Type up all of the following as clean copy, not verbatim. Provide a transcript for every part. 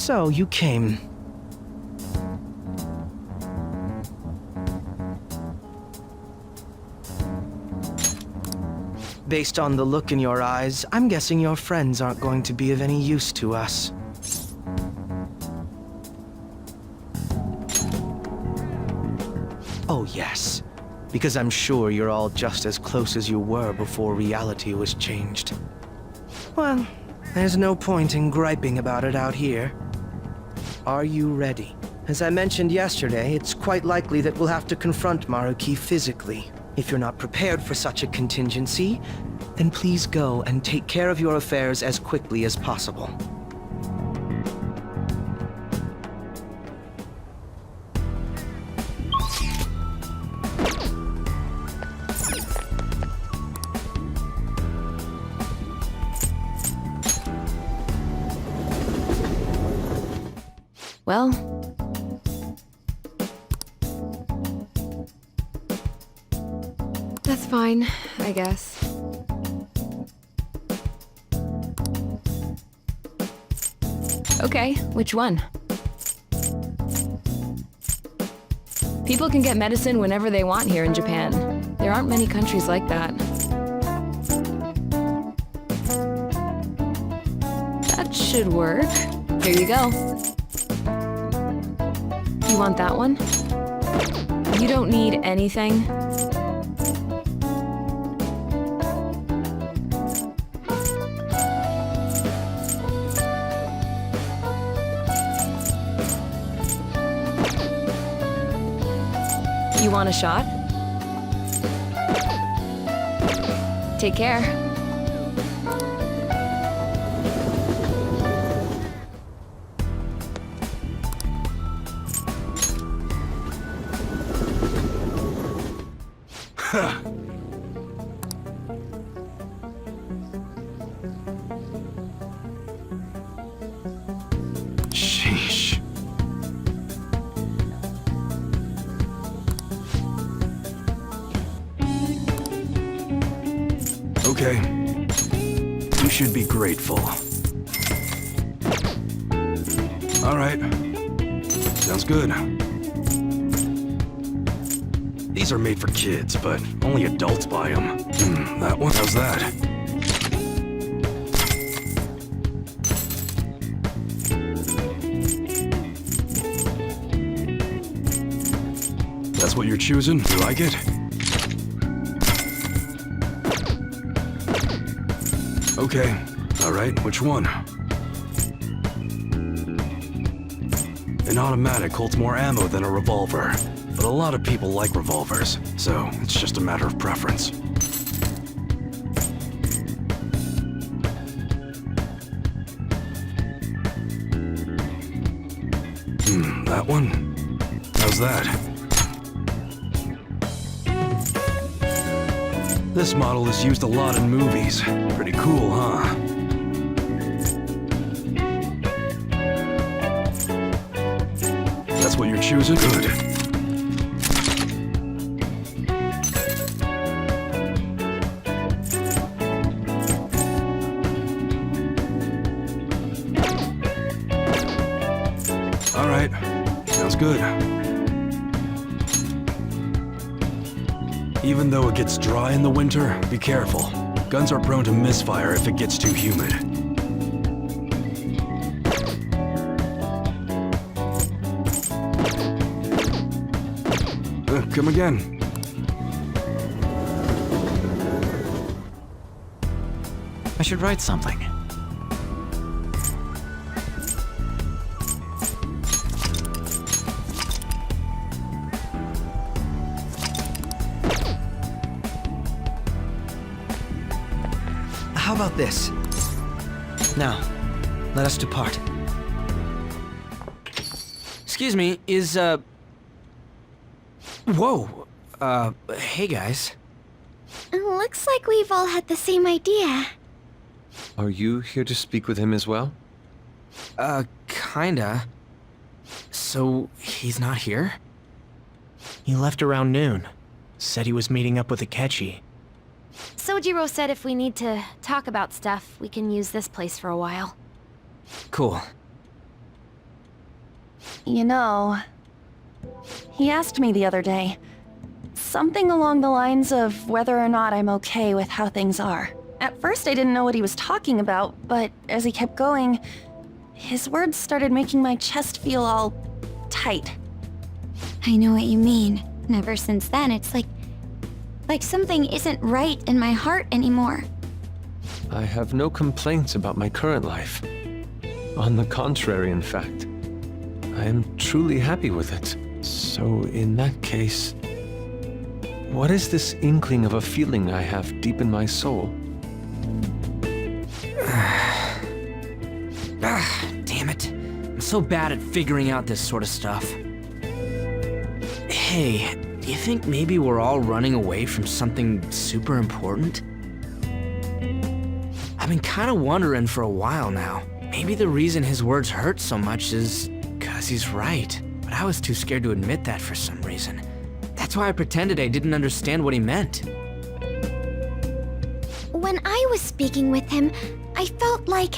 So, you came. Based on the look in your eyes, I'm guessing your friends aren't going to be of any use to us. Oh yes, because I'm sure you're all just as close as you were before reality was changed. Well, there's no point in griping about it out here. Are you ready? As I mentioned yesterday, it's quite likely that we'll have to confront Maruki physically. If you're not prepared for such a contingency, then please go and take care of your affairs as quickly as possible. Well, that's fine, I guess. Okay, which one? People can get medicine whenever they want here in Japan. There aren't many countries like that. That should work. Here you go. You want that one? You don't need anything. You want a shot? Take care. Sheesh. Okay. You should be grateful. All right. Sounds good. These are made for kids, but only adults buy them. That one? How's that? That's what you're choosing? You like it? Okay. All right, which one? An automatic holds more ammo than a revolver, but a lot of people like revolvers, so it's just a matter of preference. That one? How's that? This model is used a lot in movies. Pretty cool, huh? That's what you're choosing? Good. All right. Sounds good. Even though it gets dry in the winter, be careful. Guns are prone to misfire if it gets too humid. Come again. I should write something. How about this? Now, let us depart. Excuse me, is, Whoa! Hey guys. Looks like we've all had the same idea. Are you here to speak with him as well? Kinda. So, he's not here? He left around noon. Said he was meeting up with Akechi. Sojiro said if we need to talk about stuff, we can use this place for a while. Cool. You know, he asked me the other day. Something along the lines of whether or not I'm okay with how things are. At first I didn't know what he was talking about, but as he kept going, his words started making my chest feel all tight. I know what you mean. And ever since then, it's like something isn't right in my heart anymore. I have no complaints about my current life. On the contrary, in fact. I am truly happy with it. So, in that case, what is this inkling of a feeling I have deep in my soul? Damn it. I'm so bad at figuring out this sort of stuff. Hey, do you think maybe we're all running away from something super important? I've been kind of wondering for a while now. Maybe the reason his words hurt so much is because he's right. But I was too scared to admit that for some reason. That's why I pretended I didn't understand what he meant. When I was speaking with him, I felt like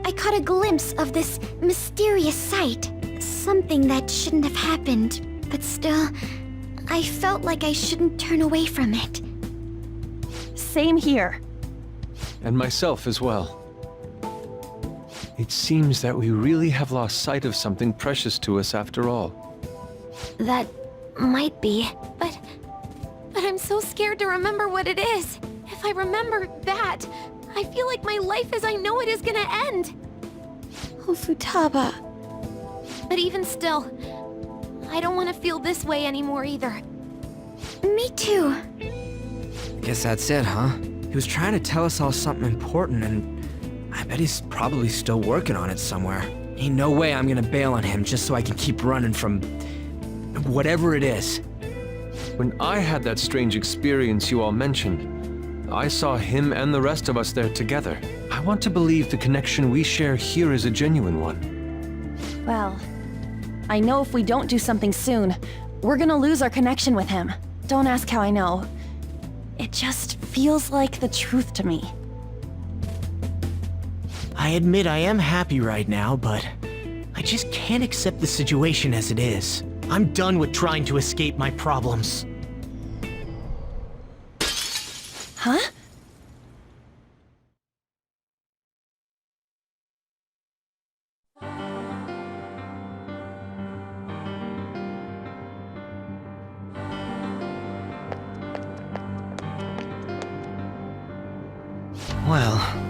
I caught a glimpse of this mysterious sight. Something that shouldn't have happened, but still, I felt like I shouldn't turn away from it. Same here. And myself as well. It seems that we really have lost sight of something precious to us after all. That might be, but I'm so scared to remember what it is. If I remember that, I feel like my life as I know it is gonna end. Oh, Futaba. But even still, I don't want to feel this way anymore either. Me too. Guess that's it, huh? He was trying to tell us all something important, and I bet he's probably still working on it somewhere. Ain't no way I'm gonna bail on him just so I can keep running from whatever it is. When I had that strange experience you all mentioned, I saw him and the rest of us there together. I want to believe the connection we share here is a genuine one. Well, I know if we don't do something soon, we're gonna lose our connection with him. Don't ask how I know. It just feels like the truth to me. I admit I am happy right now, but I just can't accept the situation as it is. I'm done with trying to escape my problems. Huh? Well...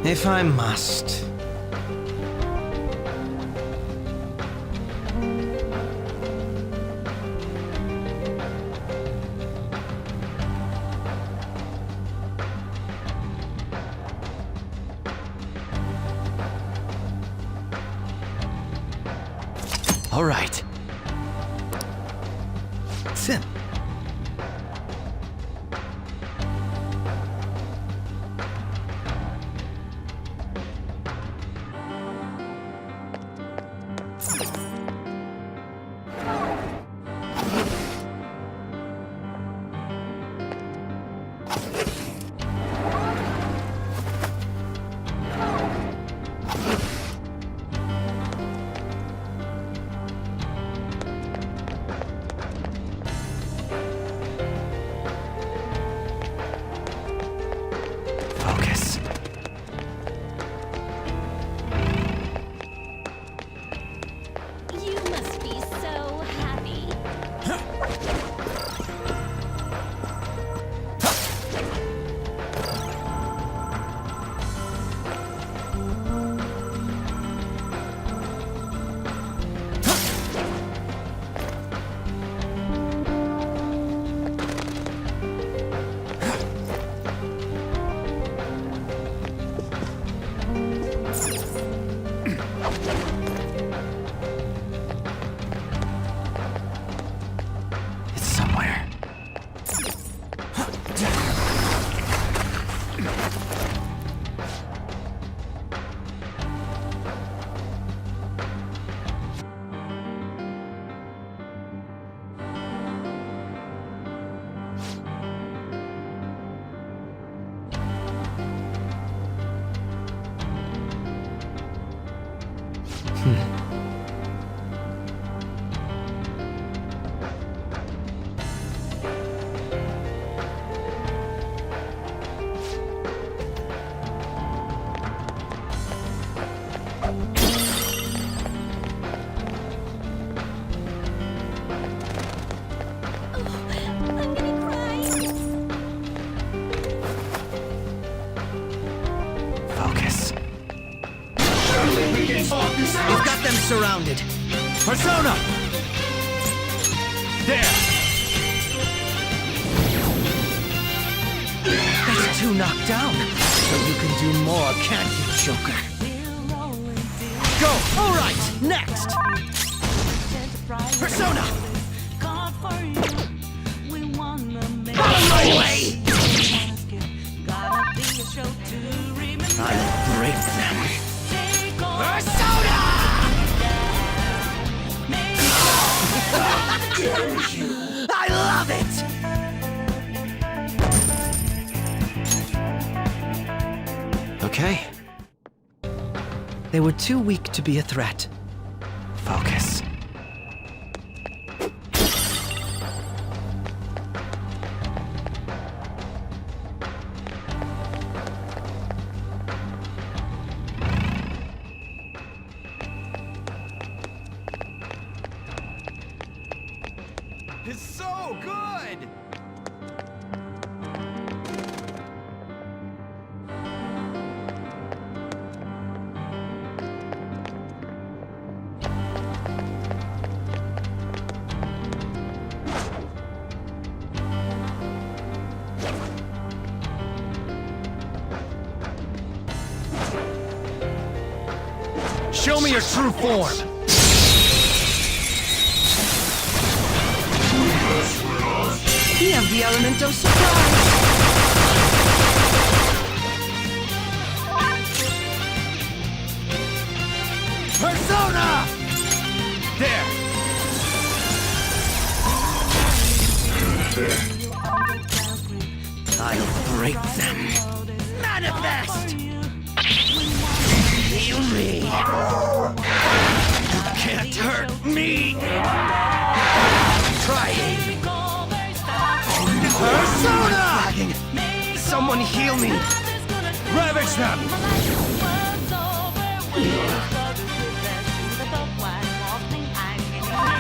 If I must. All right. Sim. Focus. You must be so happy. I'm gonna cry. Focus. We've got them surrounded. Persona! There! That's 2 knocked down. But you can do more, can't you, Joker? Go! Alright, next! Persona! Out of my way! I'll break them. Persona! I love it! Okay. They were too weak to be a threat. Focus. It's so good! Show me your true form! We have the element of surprise! Persona! There! I'll break them. Manifest! Heal me! You can't hurt me! Try it! Persona! Someone heal me! Ravage them!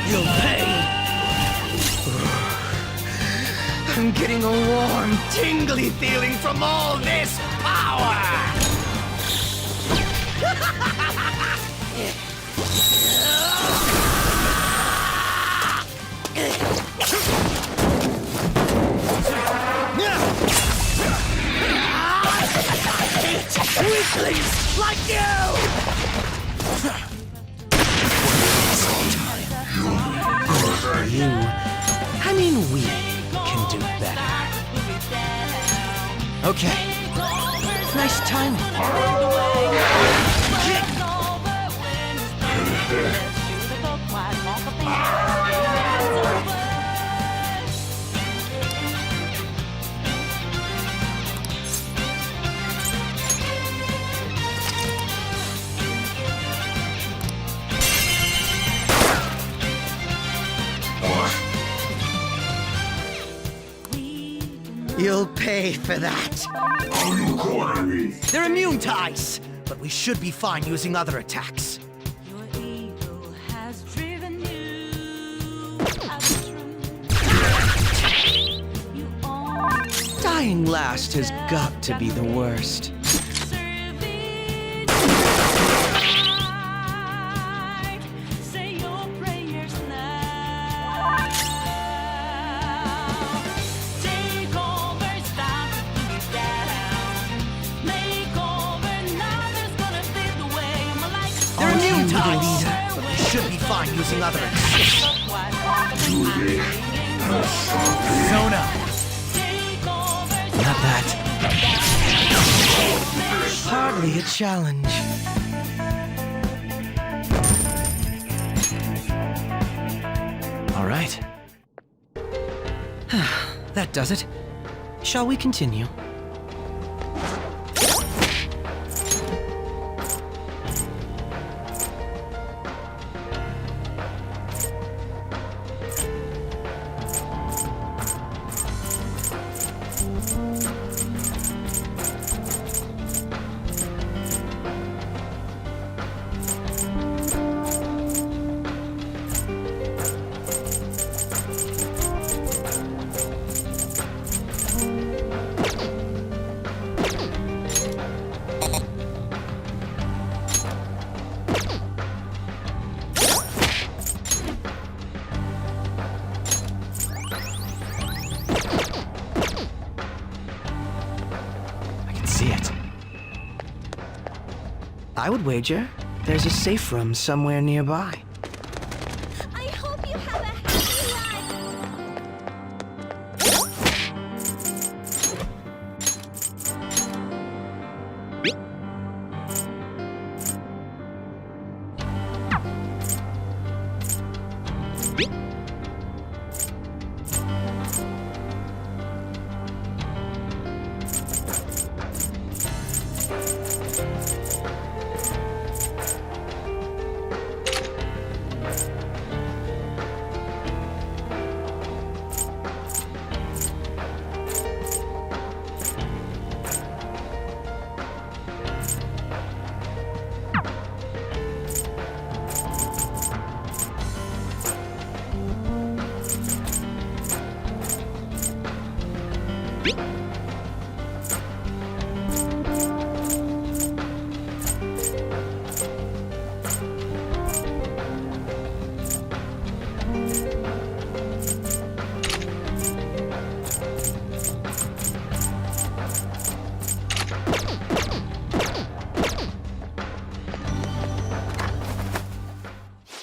You'll pay! I'm getting a warm, tingly feeling from all this power! Weaklings like you! You, I mean we, can do better. Okay. Nice timing. You'll pay for that. They're immune to ice, but we should be fine using other attacks. Dying last has got to be the worst. They're immune to ice, but we should be fine using other attacks. Zona! Not that. Hardly a challenge. All right. That does it. Shall we continue? see it. I would wager there's a safe room somewhere nearby. I hope you have a happy life.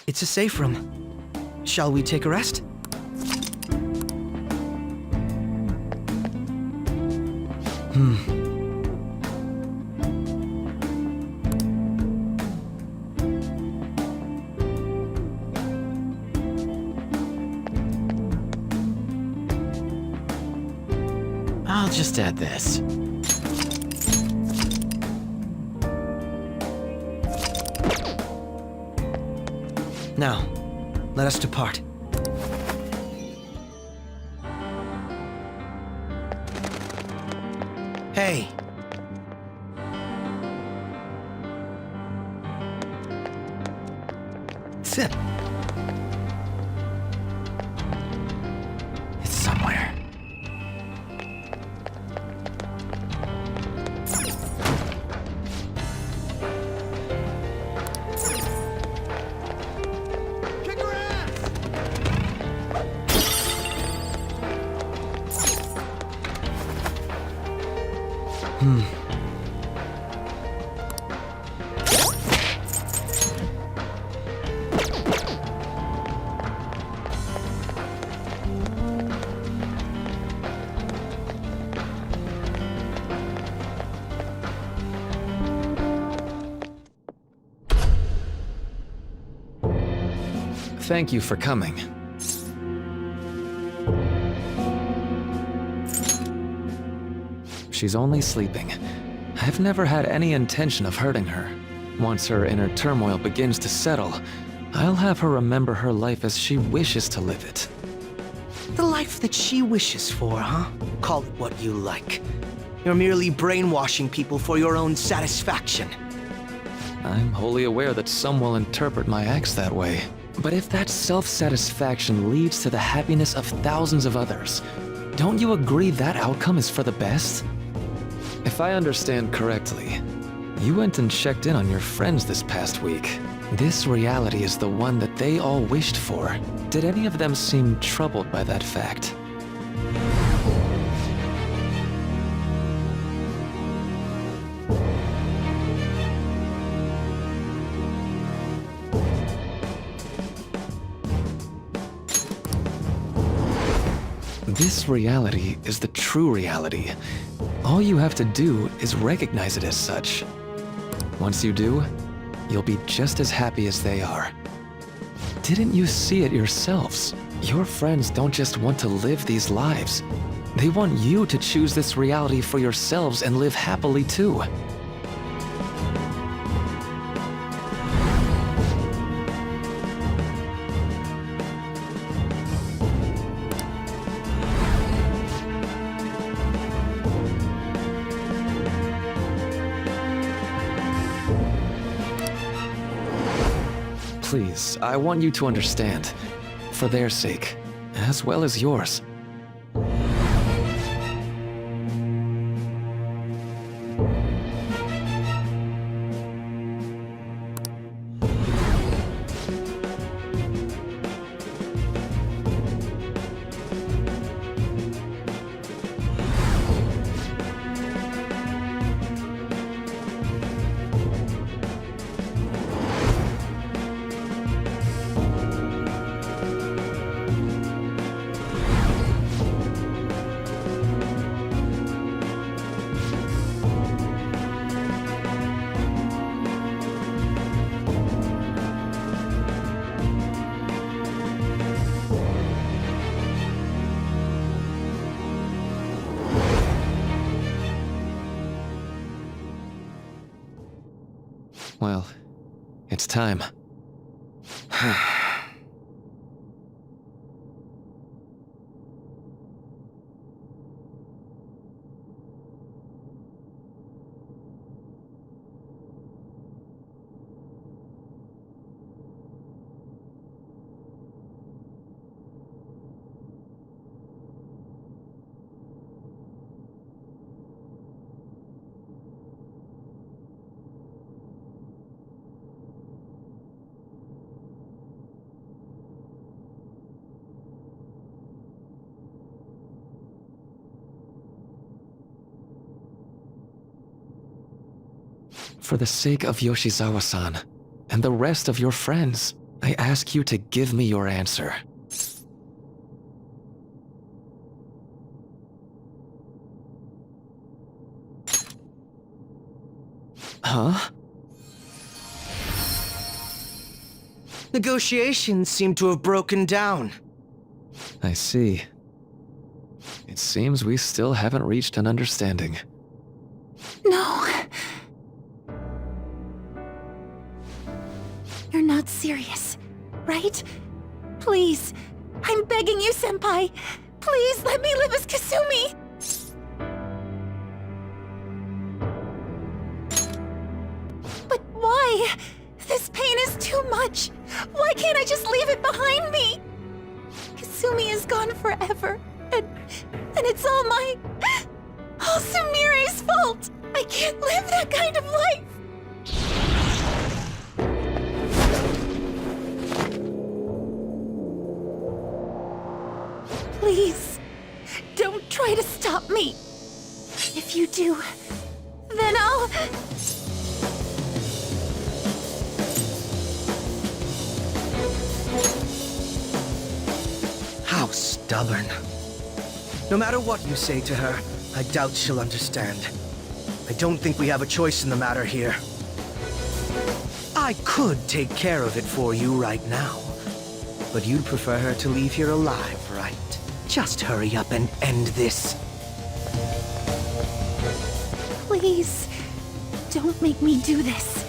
It's a safe room. Shall we take a rest? I'll just add this. Now, let us depart. Hey! Sit. It's somewhere. Thank you for coming. She's only sleeping. I've never had any intention of hurting her. Once her inner turmoil begins to settle, I'll have her remember her life as she wishes to live it. The life that she wishes for, huh? Call it what you like. You're merely brainwashing people for your own satisfaction. I'm wholly aware that some will interpret my acts that way. But if that self-satisfaction leads to the happiness of thousands of others, don't you agree that outcome is for the best? If I understand correctly, you went and checked in on your friends this past week. This reality is the one that they all wished for. Did any of them seem troubled by that fact? This reality is the true reality. All you have to do is recognize it as such. Once you do, you'll be just as happy as they are. Didn't you see it yourselves? Your friends don't just want to live these lives. They want you to choose this reality for yourselves and live happily too. Please, I want you to understand. For their sake, as well as yours. Well, it's time. For the sake of Yoshizawa-san, and the rest of your friends, I ask you to give me your answer. Huh? Negotiations seem to have broken down. I see. It seems we still haven't reached an understanding. No. You're not serious, right? Please, I'm begging you, Senpai. Please let me live as Kasumi. But why? This pain is too much. Why can't I just leave it behind me? Kasumi is gone forever, and it's all Sumire's fault. I can't live that kind of life. Please, don't try to stop me. If you do, then I'll... How stubborn. No matter what you say to her, I doubt she'll understand. I don't think we have a choice in the matter here. I could take care of it for you right now. But you'd prefer her to leave here alive, right? Just hurry up and end this. Please, don't make me do this.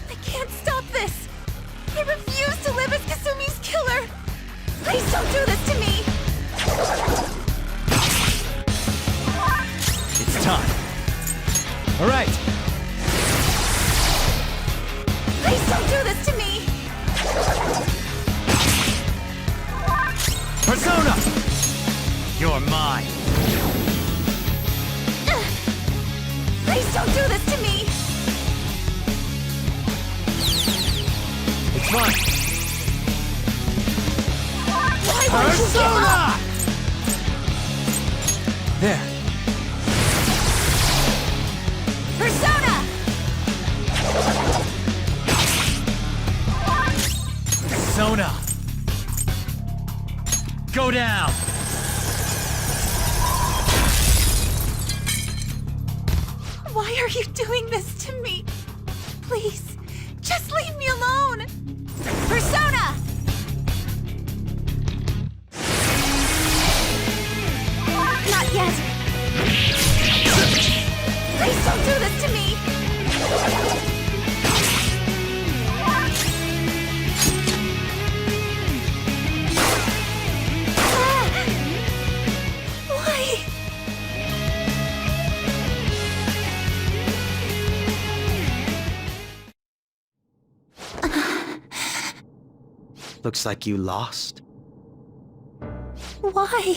I can't stop this. I refuse to live as Kasumi's killer. Please don't do this to me. It's time. All right. Please don't do this to me. Persona! You're mine. Please don't do this to me. It's fine. Why won't you give up? There. Persona! Persona! Go down! Why are you doing this to me? Please, just leave me alone! Persona! Not yet! Please don't do this to me! Why? Looks like you lost. Why?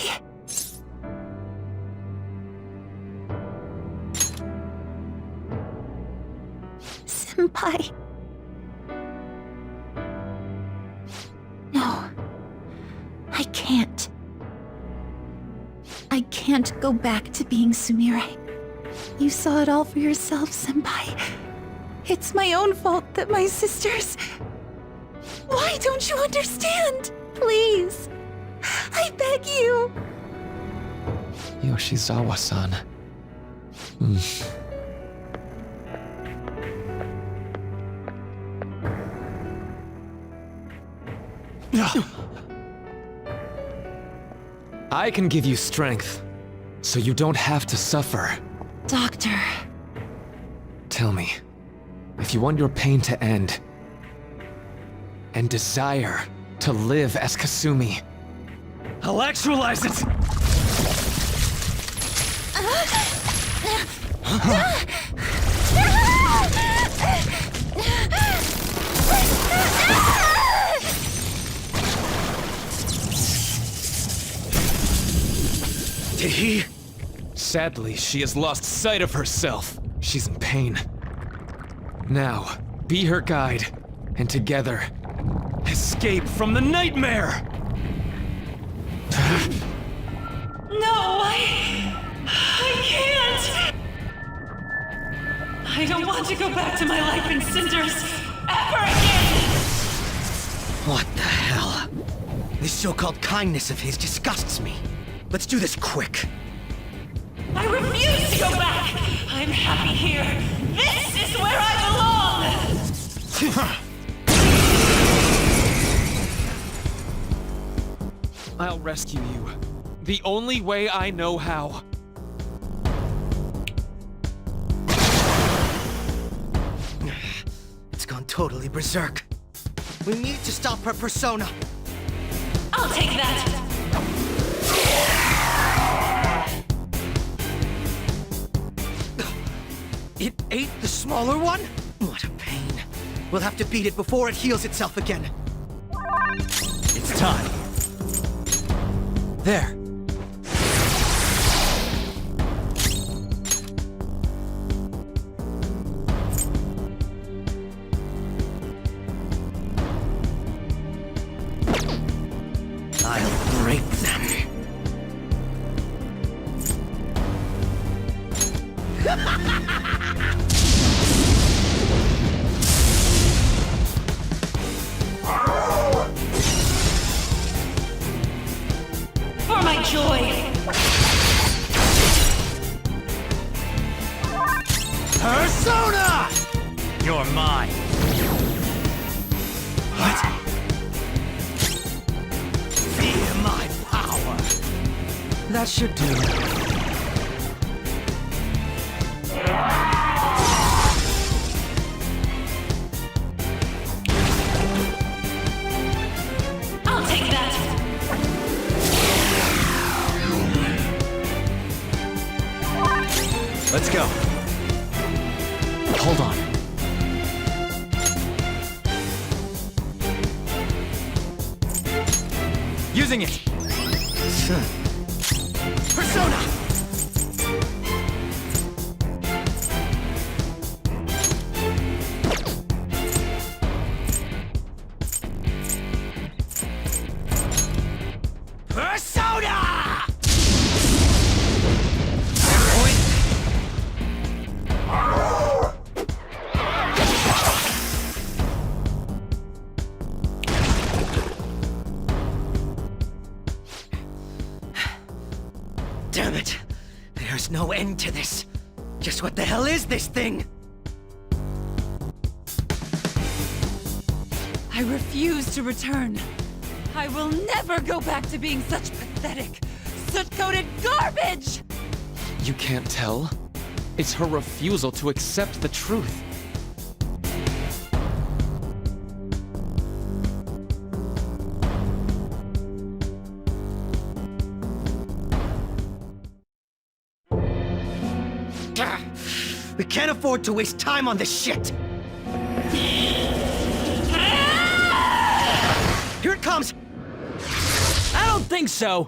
Senpai. No. I can't. I can't go back to being Sumire. You saw it all for yourself, Senpai. It's my own fault that my sisters... Why don't you understand? Please. I beg you. Yoshizawa-san. I can give you strength. so you don't have to suffer. Doctor. Tell me, if you want your pain to end, and desire to live as Kasumi, I'll actualize it! Did he? sadly, she has lost sight of herself. She's in pain. Now, be her guide, and together, escape from the nightmare! No, I can't! I don't want to go back to my life in cinders ever again! What the hell? This so-called kindness of his disgusts me. Let's do this quick. I refuse to go back! I'm happy here! This is where I belong! I'll rescue you. The only way I know how. It's gone totally berserk. We need to stop her persona. I'll take that! It ate the smaller one? What a pain. We'll have to beat it before it heals itself again. It's time. There. I'll break them. For my joy! Persona! You're mine. What? Feel my power. That should do it. I'll take that! Let's go. Hold on. Using it. Persona! Persona! Damn it! There's no end to this. Just what the hell is this thing? I refuse to return. I will never go back to being such pathetic, soot-coated garbage! You can't tell? It's her refusal to accept the truth. We can't afford to waste time on this shit! Here it comes! I don't think so.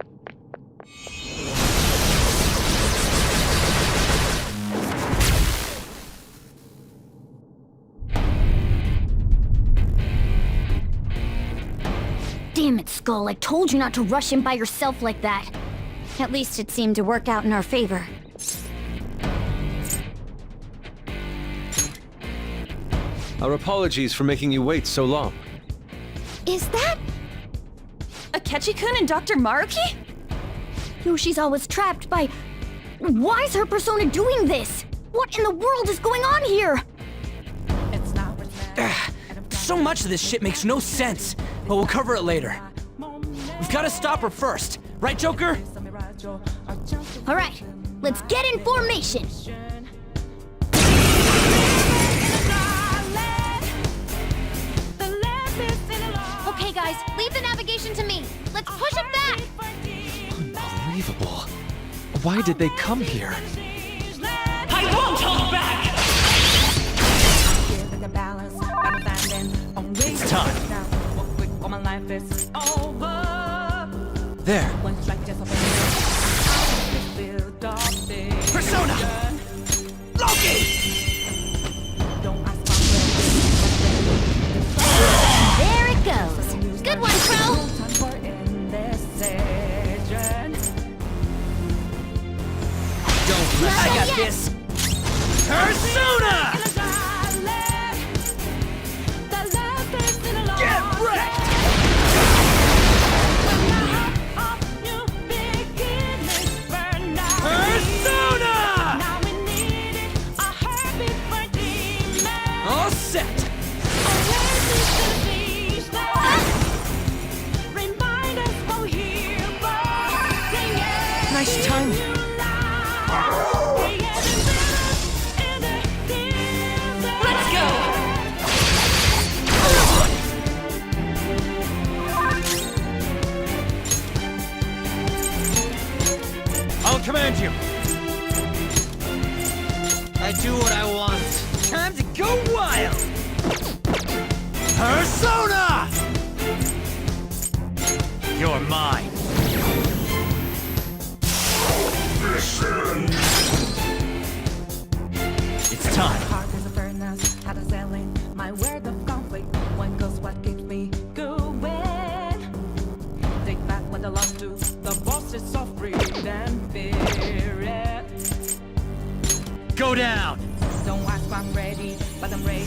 Damn it, Skull. I told you not to rush in by yourself like that. At least it seemed to work out in our favor. Our apologies for making you wait so long. Is that Akechi-kun and Dr. Maruki? Yoshi's always trapped by... Why is her persona doing this? What in the world is going on here? So much of this shit makes no sense, but we'll cover it later. We've got to stop her first, right, Joker? All right, let's get in formation. Okay, guys, leave the navigation to me. Let's push it back. Unbelievable. Why did they come here? I won't hold back! It's time. There. Persona! Loki! There it goes. Good one, Crow. I got this. Persona! Get wrecked! Persona! All set. Nice timing. Let's go! I'll command you. I do what I want. Time to go wild. Persona! You're mine. It's time. Heart is a furnace, how to selling my word of conflict. One goes what keeps me going. Take back what I lost to the bosses of greed and fear. Go down. Don't ask I'm ready, but I'm ready.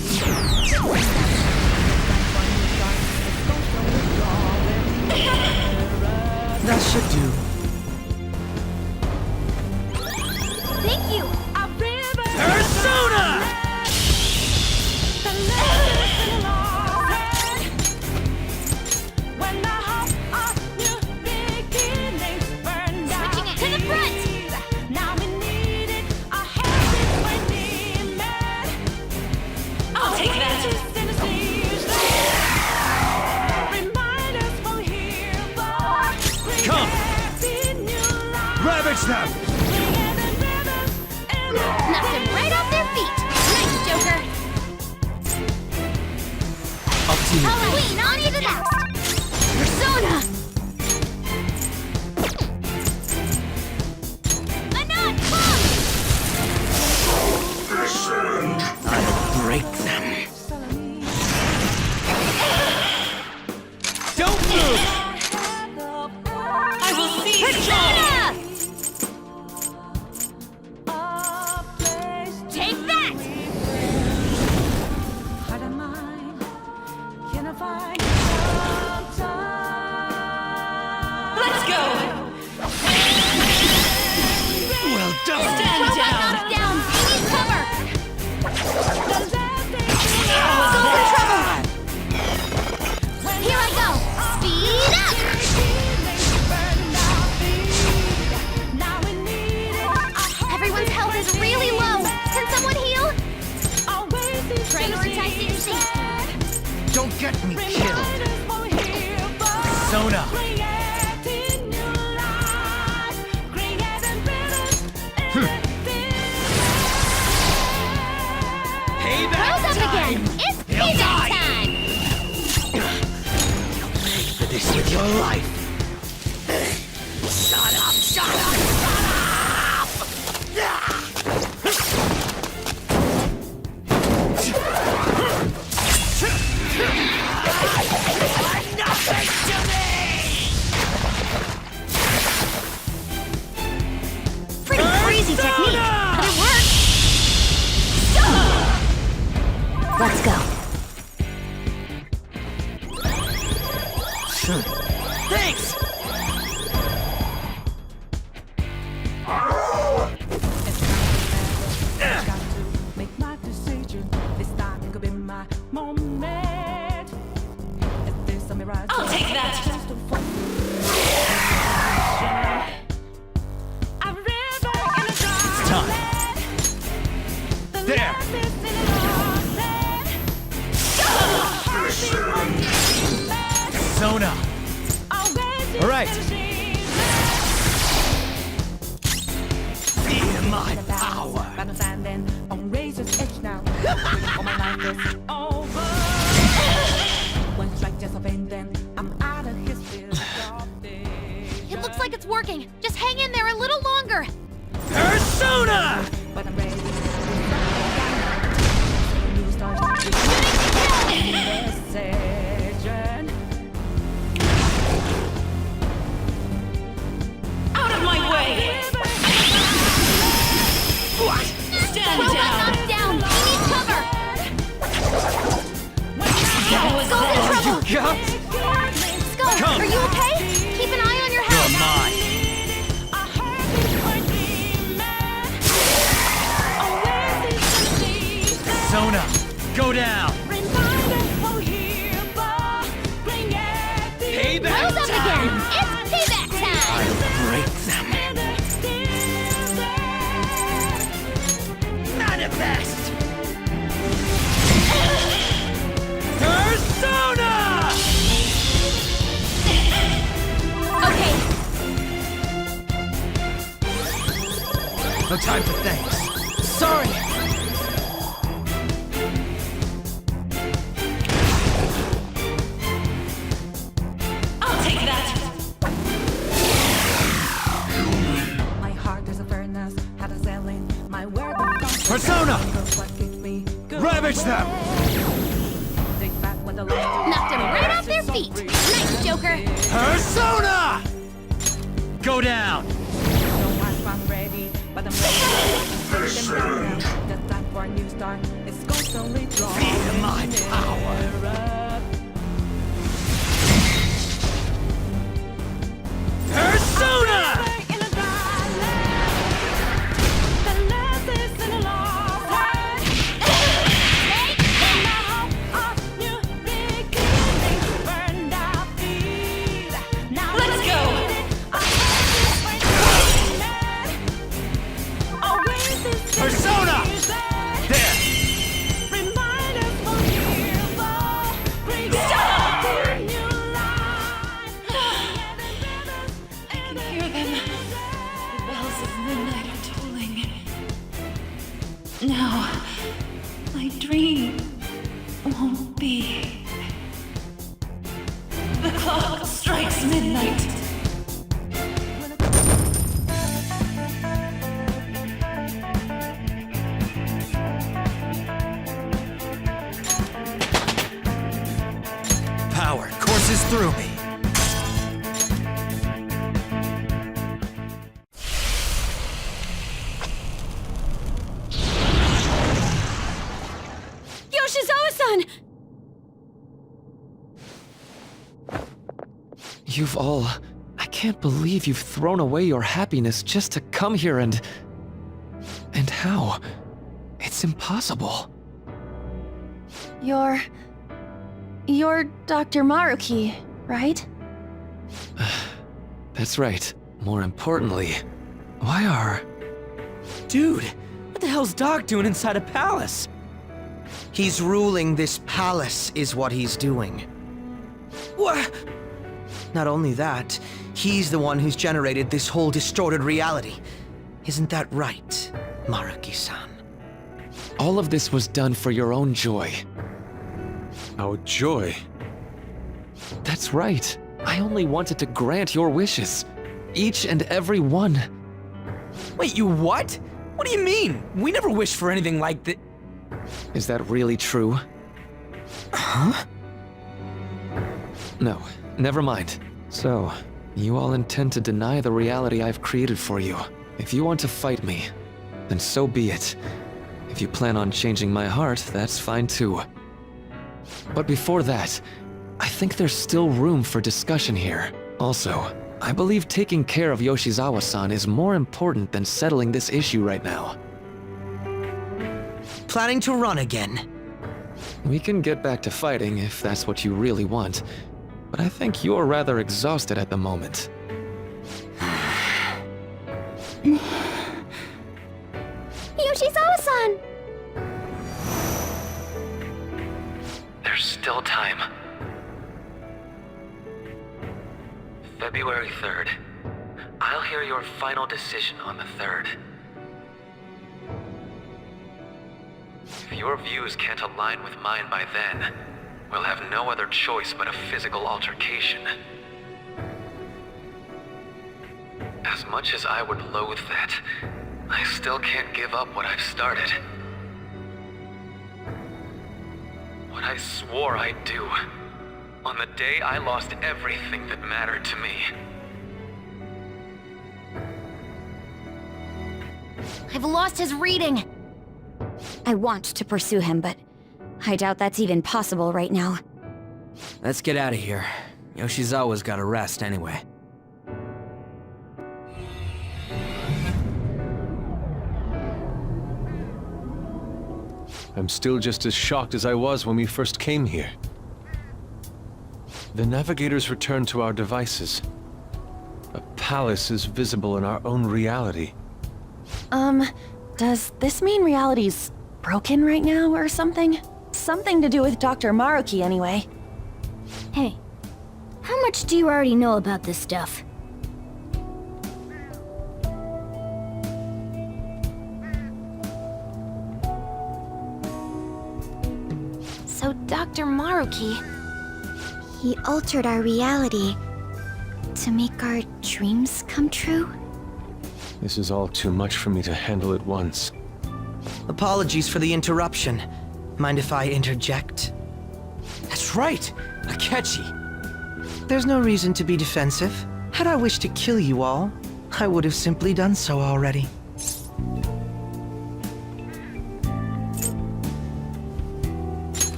That should do. Thank you. Persona! Switching it to the front. I'll take that! Come! Ravage them! Knocked them right off their feet. Nice, Joker. Up to you. All right, Queen, on to the next. Persona. Anon, come! I'll break them. Don't move! I will see you! Persona! Take that! Let's go! Well done! Stand down! Down! We need cover! Here I go! Speed up! Everyone's health is really low! Can someone heal? Prioritize their safety. Don't get me killed. Persona! All right. Feel my power. But I'm standing on razor's edge now. All my life is over. One strike just of pain, then I'm out of his field of vision. It looks like it's working. Just hang in there a little longer. Persona! But I'm ready. New stars. Decision. Out of my way! What? Stand Robot down! knocked down. We need cover. That was Skull's in that. trouble. Got Skull, Come. are you okay? Keep an eye on your You're head. mine. Persona, go down. Payback Rose up again. time. It's payback time. Break them. Manifest. Persona! Okay, No time for thanks. Sorry! I'll take that! My heart is a furnace, had a selling my word of comfort. Persona! What keeps me going. Ravage them! Take back what the Lord knocked them right off their feet. Nice, Joker. Persona! Go down. No, I'm ready, but I'm ready. Take them down now. The time for a new start is constantly drawing Feel my power. nearer. Persona! In a dry land, the last is in a lost land. And now a new beginning burned our feet. Now Let's go. Persona! There! Remind us for evil. Bring Stop! a new life. I can hear them. The bells of midnight are tolling. Now, my dream won't be. The clock strikes midnight. Power courses through me. Yoshizawa-san! You've all... I can't believe you've thrown away your happiness just to come here and... And how? It's impossible. You're Dr. Maruki, right? That's right. More importantly, why are... Dude, what the hell's Doc doing inside a palace? He's ruling this palace, is what he's doing. What? Not only that, he's the one who's generated this whole distorted reality. Isn't that right, Maruki-san? All of this was done for your own joy. Our joy. That's right. I only wanted to grant your wishes. Each and every one. Wait, you what? What do you mean? We never wished for anything like that. Is that really true? Huh? No, never mind. So, you all intend to deny the reality I've created for you. If you want to fight me, then so be it. If you plan on changing my heart, that's fine too. But before that, I think there's still room for discussion here. Also, I believe taking care of Yoshizawa-san is more important than settling this issue right now. Planning to run again? We can get back to fighting if that's what you really want, but I think you're rather exhausted at the moment. Yoshizawa-san! There's still time. February 3rd. I'll hear your final decision on the 3rd. If your views can't align with mine by then, we'll have no other choice but a physical altercation. As much as I would loathe that, I still can't give up what I've started. What I swore I'd do, on the day I lost everything that mattered to me. I've lost his reading. I want to pursue him, but I doubt that's even possible right now. Let's get out of here. Yoshizawa's gotta rest anyway. I'm still just as shocked as I was when we first came here. The navigators returned to our devices. A palace is visible in our own reality. Does this mean reality's broken right now or something? Something to do with Dr. Maruki anyway. Hey, how much do you already know about this stuff? So Dr. Maruki... He altered our reality to make our dreams come true? This is all too much for me to handle at once. Apologies for the interruption. Mind if I interject? That's right! Akechi! There's no reason to be defensive. Had I wished to kill you all, I would have simply done so already.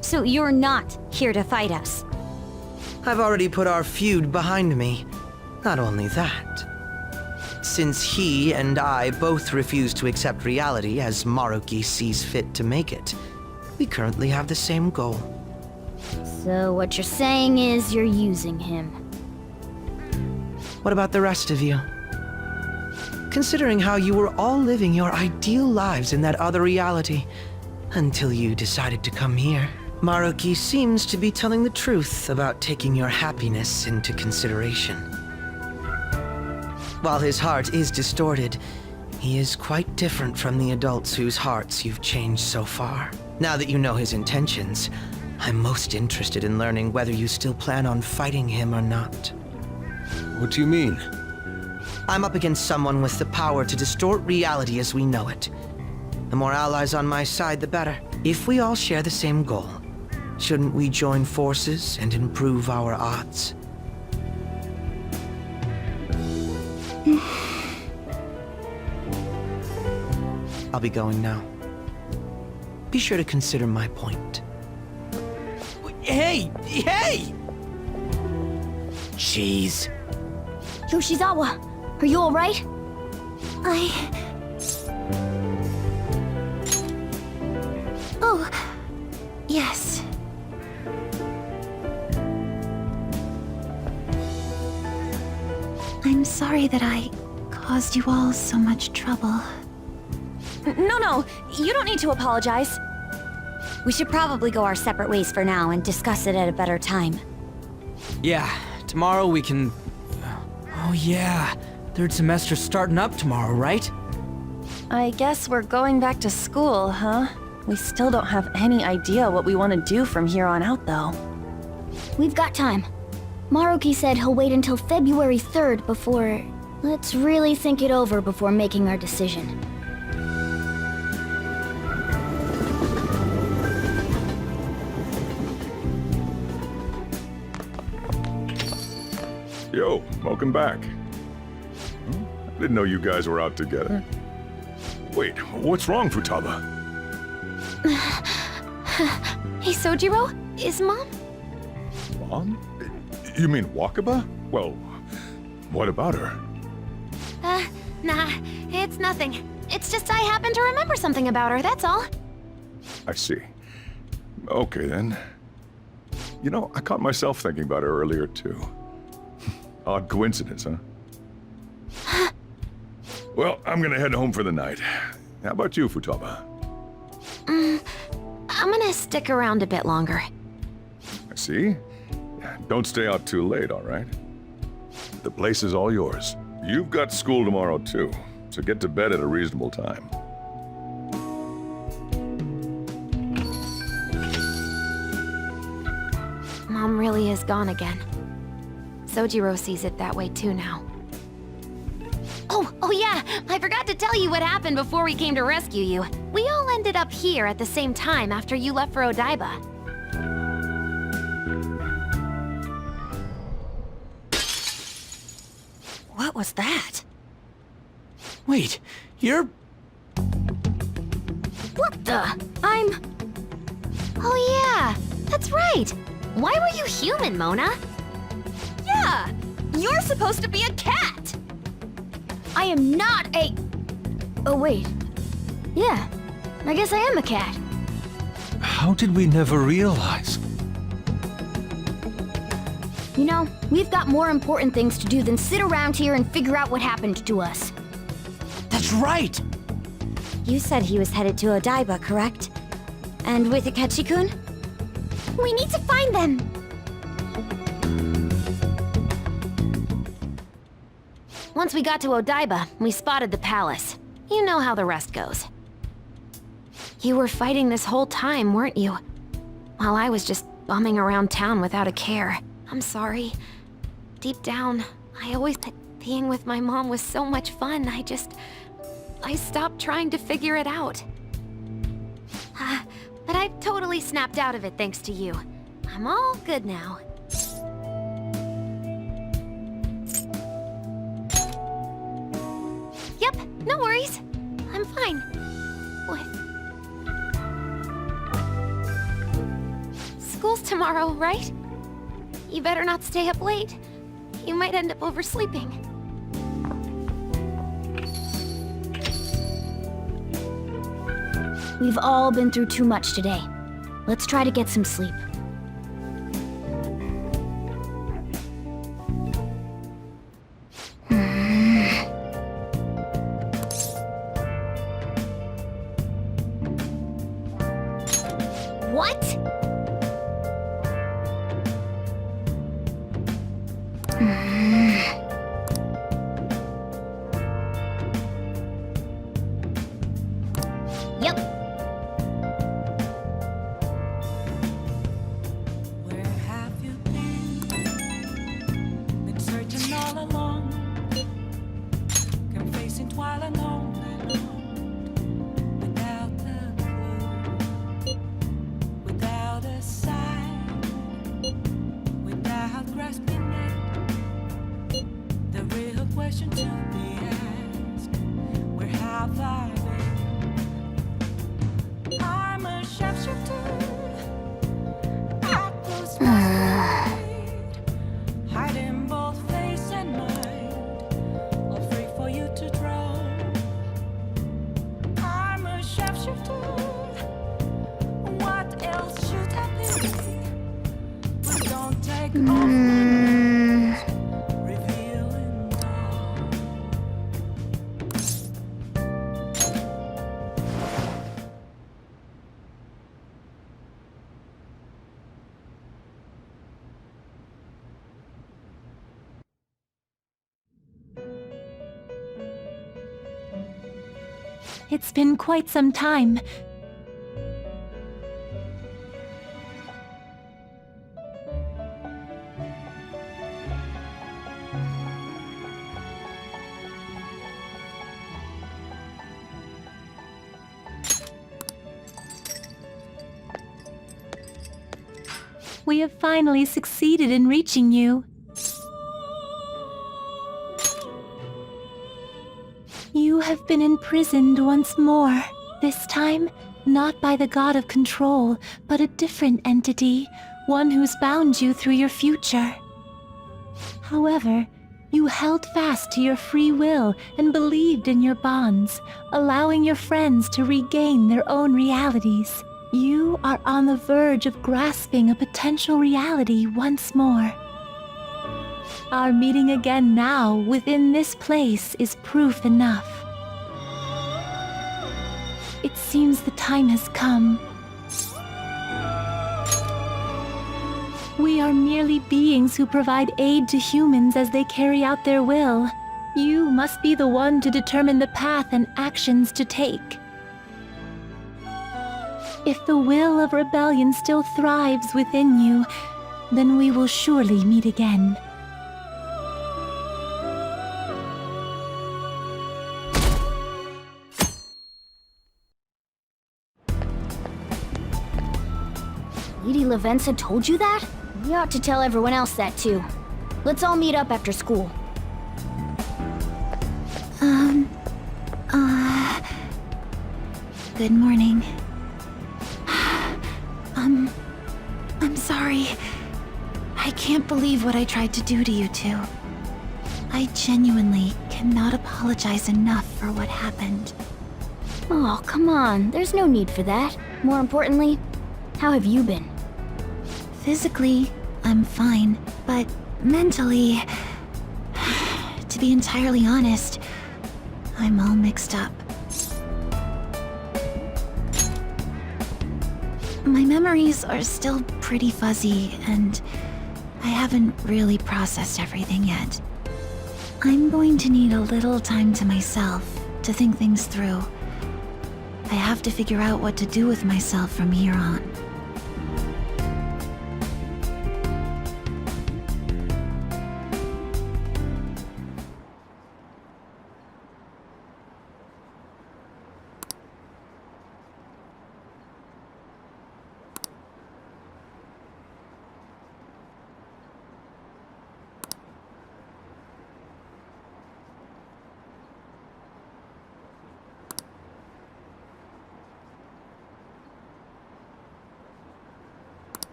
So you're not here to fight us? I've already put our feud behind me. Not only that. Since he and I both refuse to accept reality as Maruki sees fit to make it, we currently have the same goal. So what you're saying is you're using him. What about the rest of you? Considering how you were all living your ideal lives in that other reality, until you decided to come here, Maruki seems to be telling the truth about taking your happiness into consideration. While his heart is distorted, he is quite different from the adults whose hearts you've changed so far. Now that you know his intentions, I'm most interested in learning whether you still plan on fighting him or not. What do you mean? I'm up against someone with the power to distort reality as we know it. The more allies on my side, the better. If we all share the same goal, shouldn't we join forces and improve our odds? I'll be going now. Be sure to consider my point. Hey! Hey! Jeez. Yoshizawa, are you alright? Oh, yes. I'm sorry that I caused you all so much trouble. No, you don't need to apologize. We should probably go our separate ways for now and discuss it at a better time. Yeah, tomorrow we can... Oh yeah, third semester's starting up tomorrow, right? I guess we're going back to school, huh? We still don't have any idea what we want to do from here on out, though. We've got time. Maruki said he'll wait until February 3rd before... Let's really think it over before making our decision. Yo, welcome back. I didn't know you guys were out together. Wait, what's wrong, Futaba? Hey, Sojiro, is Mom? Mom? You mean Wakaba? Well, what about her? Nah, it's nothing. It's just I happen to remember something about her, that's all. I see. Okay, then. You know, I caught myself thinking about her earlier, too. Odd coincidence, huh? Well, I'm gonna head home for the night. How about you, Futaba? I'm gonna stick around a bit longer. I see. Don't stay out too late, all right? The place is all yours. You've got school tomorrow, too, so get to bed at a reasonable time. Mom really is gone again. Sojiro sees it that way too now. Oh yeah, I forgot to tell you what happened before we came to rescue you. We all ended up here at the same time after you left for Odaiba. What was that? Wait, you're... What the? Oh yeah, that's right. Why were you human, Mona? Yeah! You're supposed to be a cat! I am not a... Oh, wait. Yeah, I guess I am a cat. How did we never realize? You know, we've got more important things to do than sit around here and figure out what happened to us. That's right! You said he was headed to Odaiba, correct? And with Akechi-kun? We need to find them! Once we got to Odaiba, we spotted the palace. You know how the rest goes. You were fighting this whole time, weren't you? While I was just bumming around town without a care. I'm sorry. Deep down, I always thought being with my mom was so much fun. I stopped trying to figure it out. But I've totally snapped out of it thanks to you. I'm all good now. Yep, no worries. I'm fine. What? School's tomorrow, right? You better not stay up late. You might end up oversleeping. We've all been through too much today. Let's try to get some sleep. What? Yep. Where have you been? Been searching all along, confessing twilight alone, without a clue, without a sign, without grasping it. The real question to be asked: where have I been? I'm a shapeshifter. I close my sight, hiding both face and mind, all free for you to draw. I'm a shapeshifter. What else should I be? But don't take off my mask, revealing all. It's been quite some time. We have finally succeeded in reaching you. You have been imprisoned once more. This time, not by the god of control, but a different entity, one who's bound you through your future. However, you held fast to your free will and believed in your bonds, allowing your friends to regain their own realities. You are on the verge of grasping a potential reality once more. Our meeting again now within this place is proof enough. It seems the time has come. We are merely beings who provide aid to humans as they carry out their will. You must be the one to determine the path and actions to take. If the will of rebellion still thrives within you, then we will surely meet again. Lady Lavenza told you that? We ought to tell everyone else that too. Let's all meet up after school. Good morning. I'm sorry. I can't believe what I tried to do to you two. I genuinely cannot apologize enough for what happened. Oh, come on. There's no need for that. More importantly, how have you been? Physically, I'm fine, but mentally, to be entirely honest, I'm all mixed up. My memories are still pretty fuzzy, and I haven't really processed everything yet. I'm going to need a little time to myself to think things through. I have to figure out what to do with myself from here on.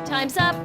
Time's up.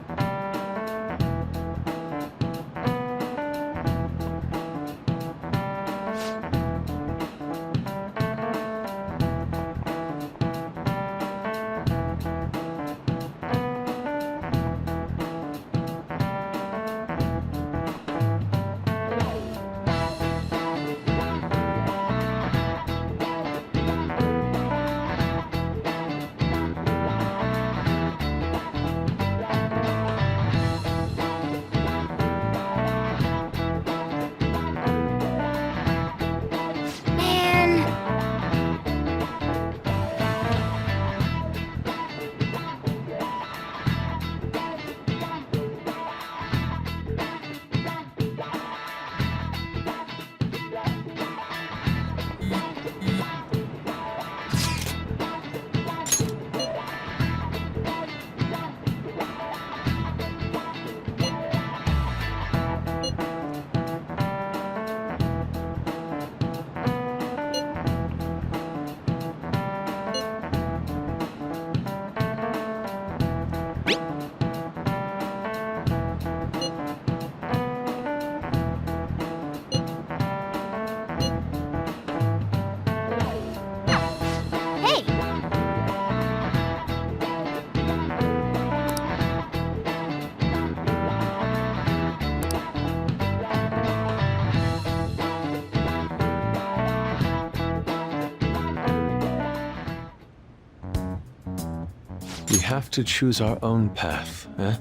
We have to choose our own path, eh?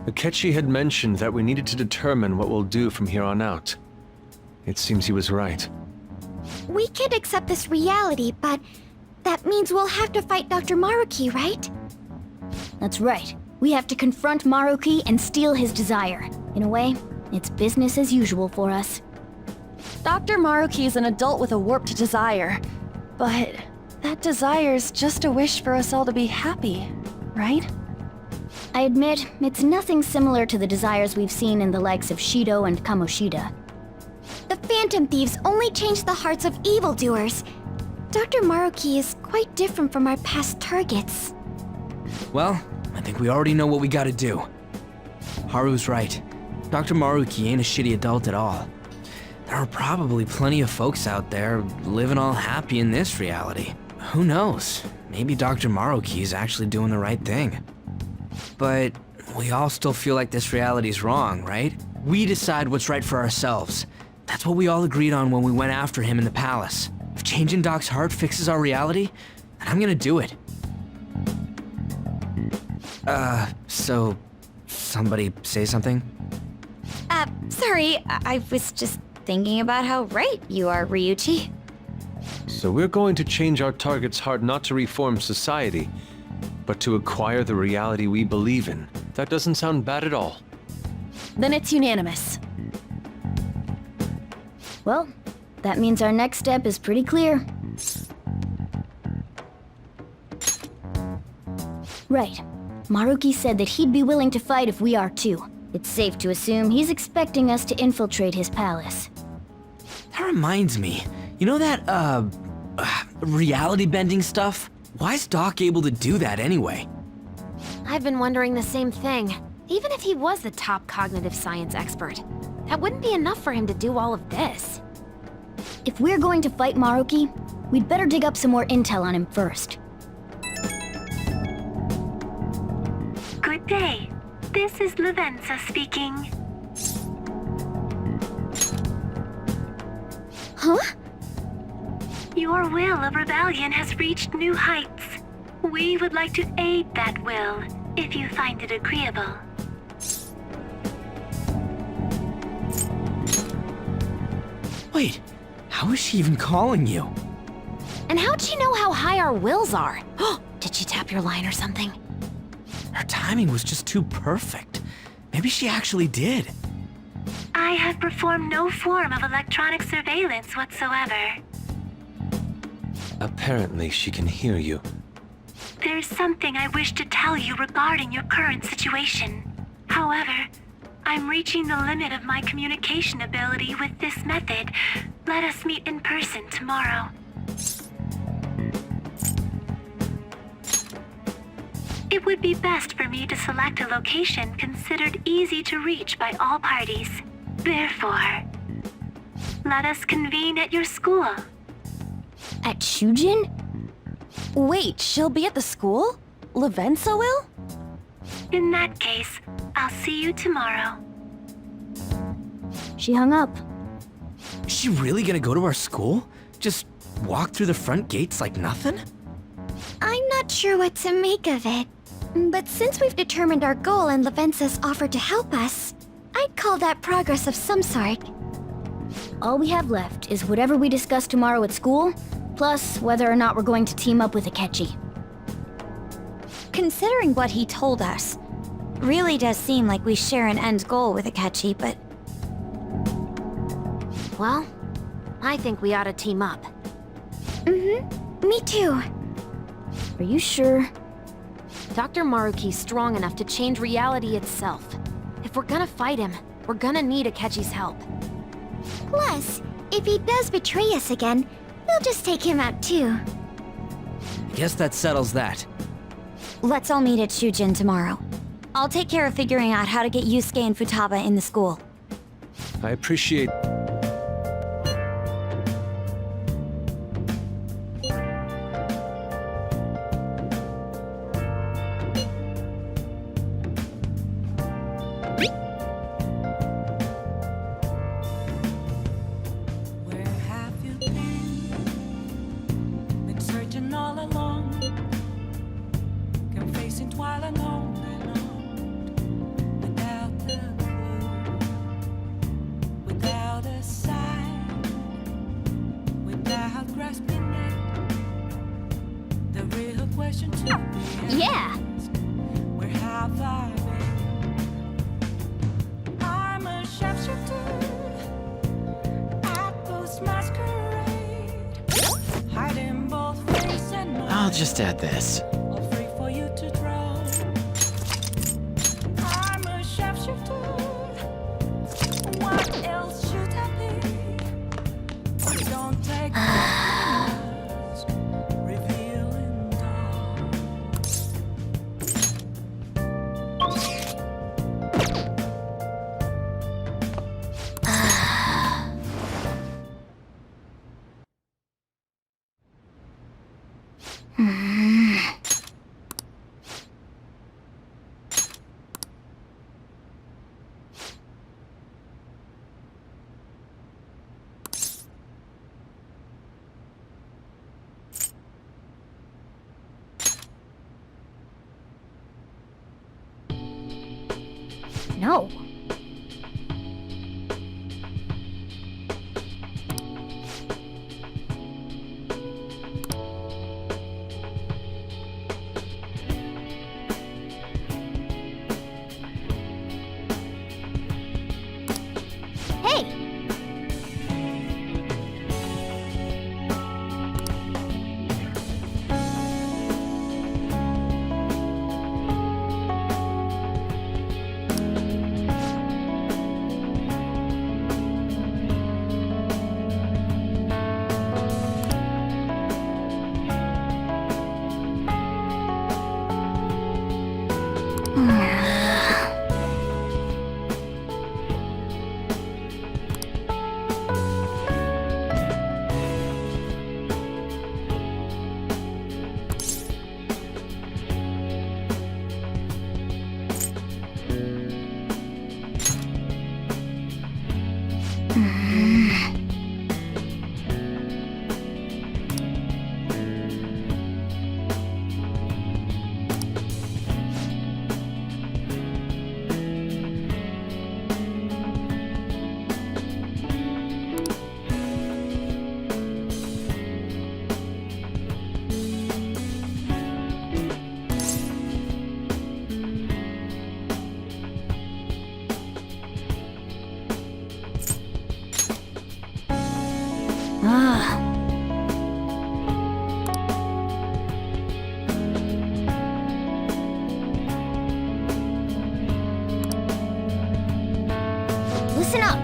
Akechi had mentioned that we needed to determine what we'll do from here on out. It seems he was right. We can't accept this reality, but that means we'll have to fight Dr. Maruki, right? That's right. We have to confront Maruki and steal his desire. In a way, it's business as usual for us. Dr. Maruki is an adult with a warped desire, but that desire's just a wish for us all to be happy, right? I admit, it's nothing similar to the desires we've seen in the likes of Shido and Kamoshida. The Phantom Thieves only change the hearts of evildoers. Dr. Maruki is quite different from our past targets. Well, I think we already know what we gotta do. Haru's right. Dr. Maruki ain't a shitty adult at all. There are probably plenty of folks out there living all happy in this reality. Who knows? Maybe Dr. Maruki is actually doing the right thing. But we all still feel like this reality's wrong, right? We decide what's right for ourselves. That's what we all agreed on when we went after him in the palace. If changing Doc's heart fixes our reality, then I'm gonna do it. So... somebody say something? Sorry, I was just thinking about how right you are, Ryuichi. So we're going to change our target's heart not to reform society, but to acquire the reality we believe in. That doesn't sound bad at all. Then it's unanimous. Well, that means our next step is pretty clear. Right. Maruki said that he'd be willing to fight if we are too. It's safe to assume he's expecting us to infiltrate his palace. That reminds me. You know that, reality bending stuff? Why is Doc able to do that anyway? I've been wondering the same thing. Even if he was the top cognitive science expert, that wouldn't be enough for him to do all of this. If we're going to fight Maruki, we'd better dig up some more intel on him first. Good day. This is Lavenza speaking. Huh? Your will of rebellion has reached new heights. We would like to aid that will, if you find it agreeable. Wait, how is she even calling you? And how'd she know how high our wills are? Did she tap your line or something? Her timing was just too perfect. Maybe she actually did. I have performed no form of electronic surveillance whatsoever. Apparently, she can hear you. There's something I wish to tell you regarding your current situation. However, I'm reaching the limit of my communication ability with this method. Let us meet in person tomorrow. It would be best for me to select a location considered easy to reach by all parties. Therefore, let us convene at your school. At Shujin? Wait, she'll be at the school? Lavenza will? In that case, I'll see you tomorrow. She hung up. Is she really gonna go to our school? Just walk through the front gates like nothing? I'm not sure what to make of it. But since we've determined our goal and Lavenza's offered to help us, I'd call that progress of some sort. All we have left is whatever we discuss tomorrow at school, plus whether or not we're going to team up with Akechi. Considering what he told us, really does seem like we share an end goal with Akechi, but... Well, I think we ought to team up. Me too. Are you sure? Dr. Maruki's strong enough to change reality itself. If we're gonna fight him, we're gonna need Akechi's help. Plus, if he does betray us again, we'll just take him out too. Guess that settles that. Let's all meet at Shujin tomorrow. I'll take care of figuring out how to get Yusuke and Futaba in the school. I appreciate... Where have you been? Been searching all along, confessing twilight alone and on, without a clue, without a sign, without grasping it. The real question to be Yeah. asked, where have I been? I'm a sharpshooter. Hiding both face and mind. I'll just add this. All free for you to draw. I'm a sharpshooter. What else should I be? Don't take risks, revealing dawn. No. Hey! Listen up!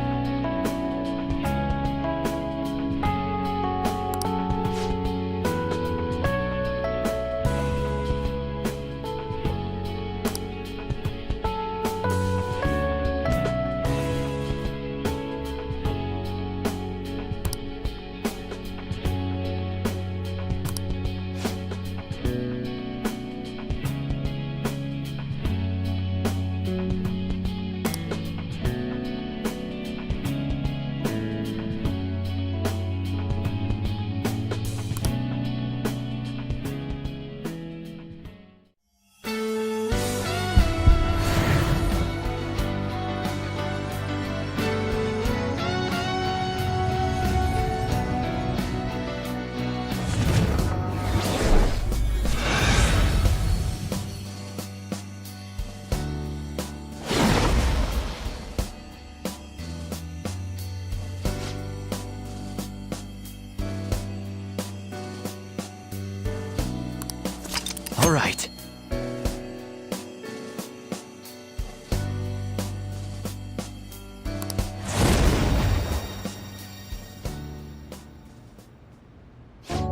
All right.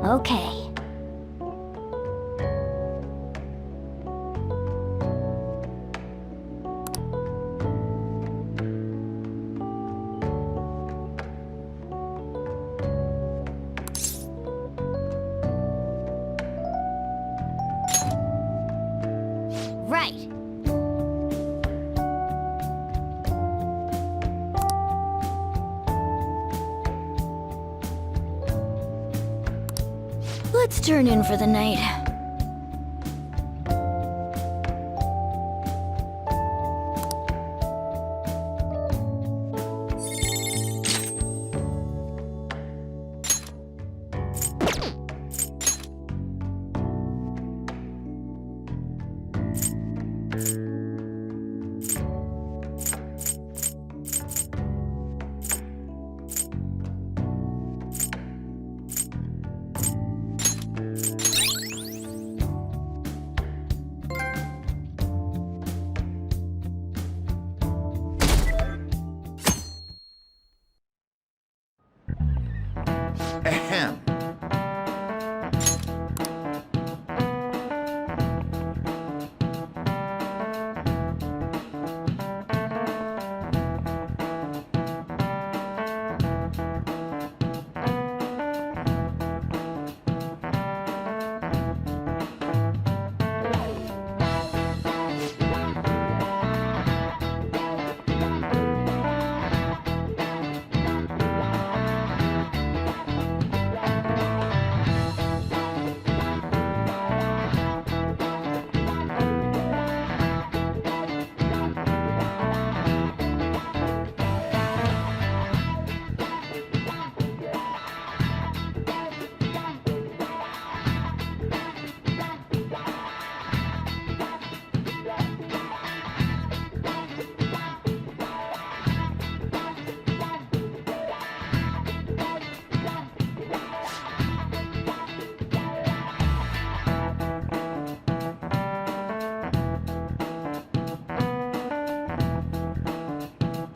Okay. Right. Let's turn in for the night.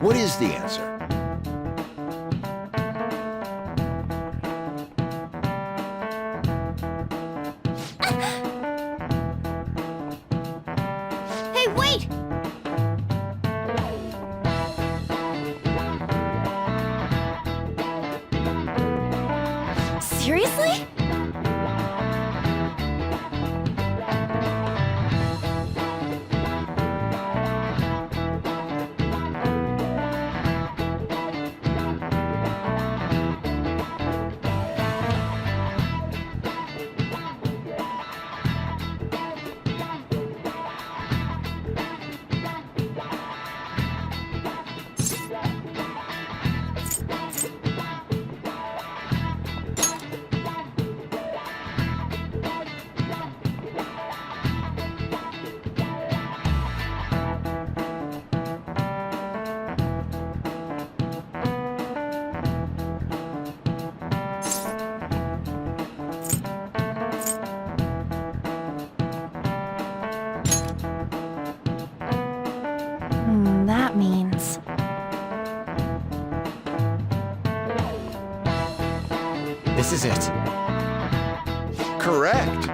What is the answer? Hey, wait! Seriously? That means... This is it. Correct.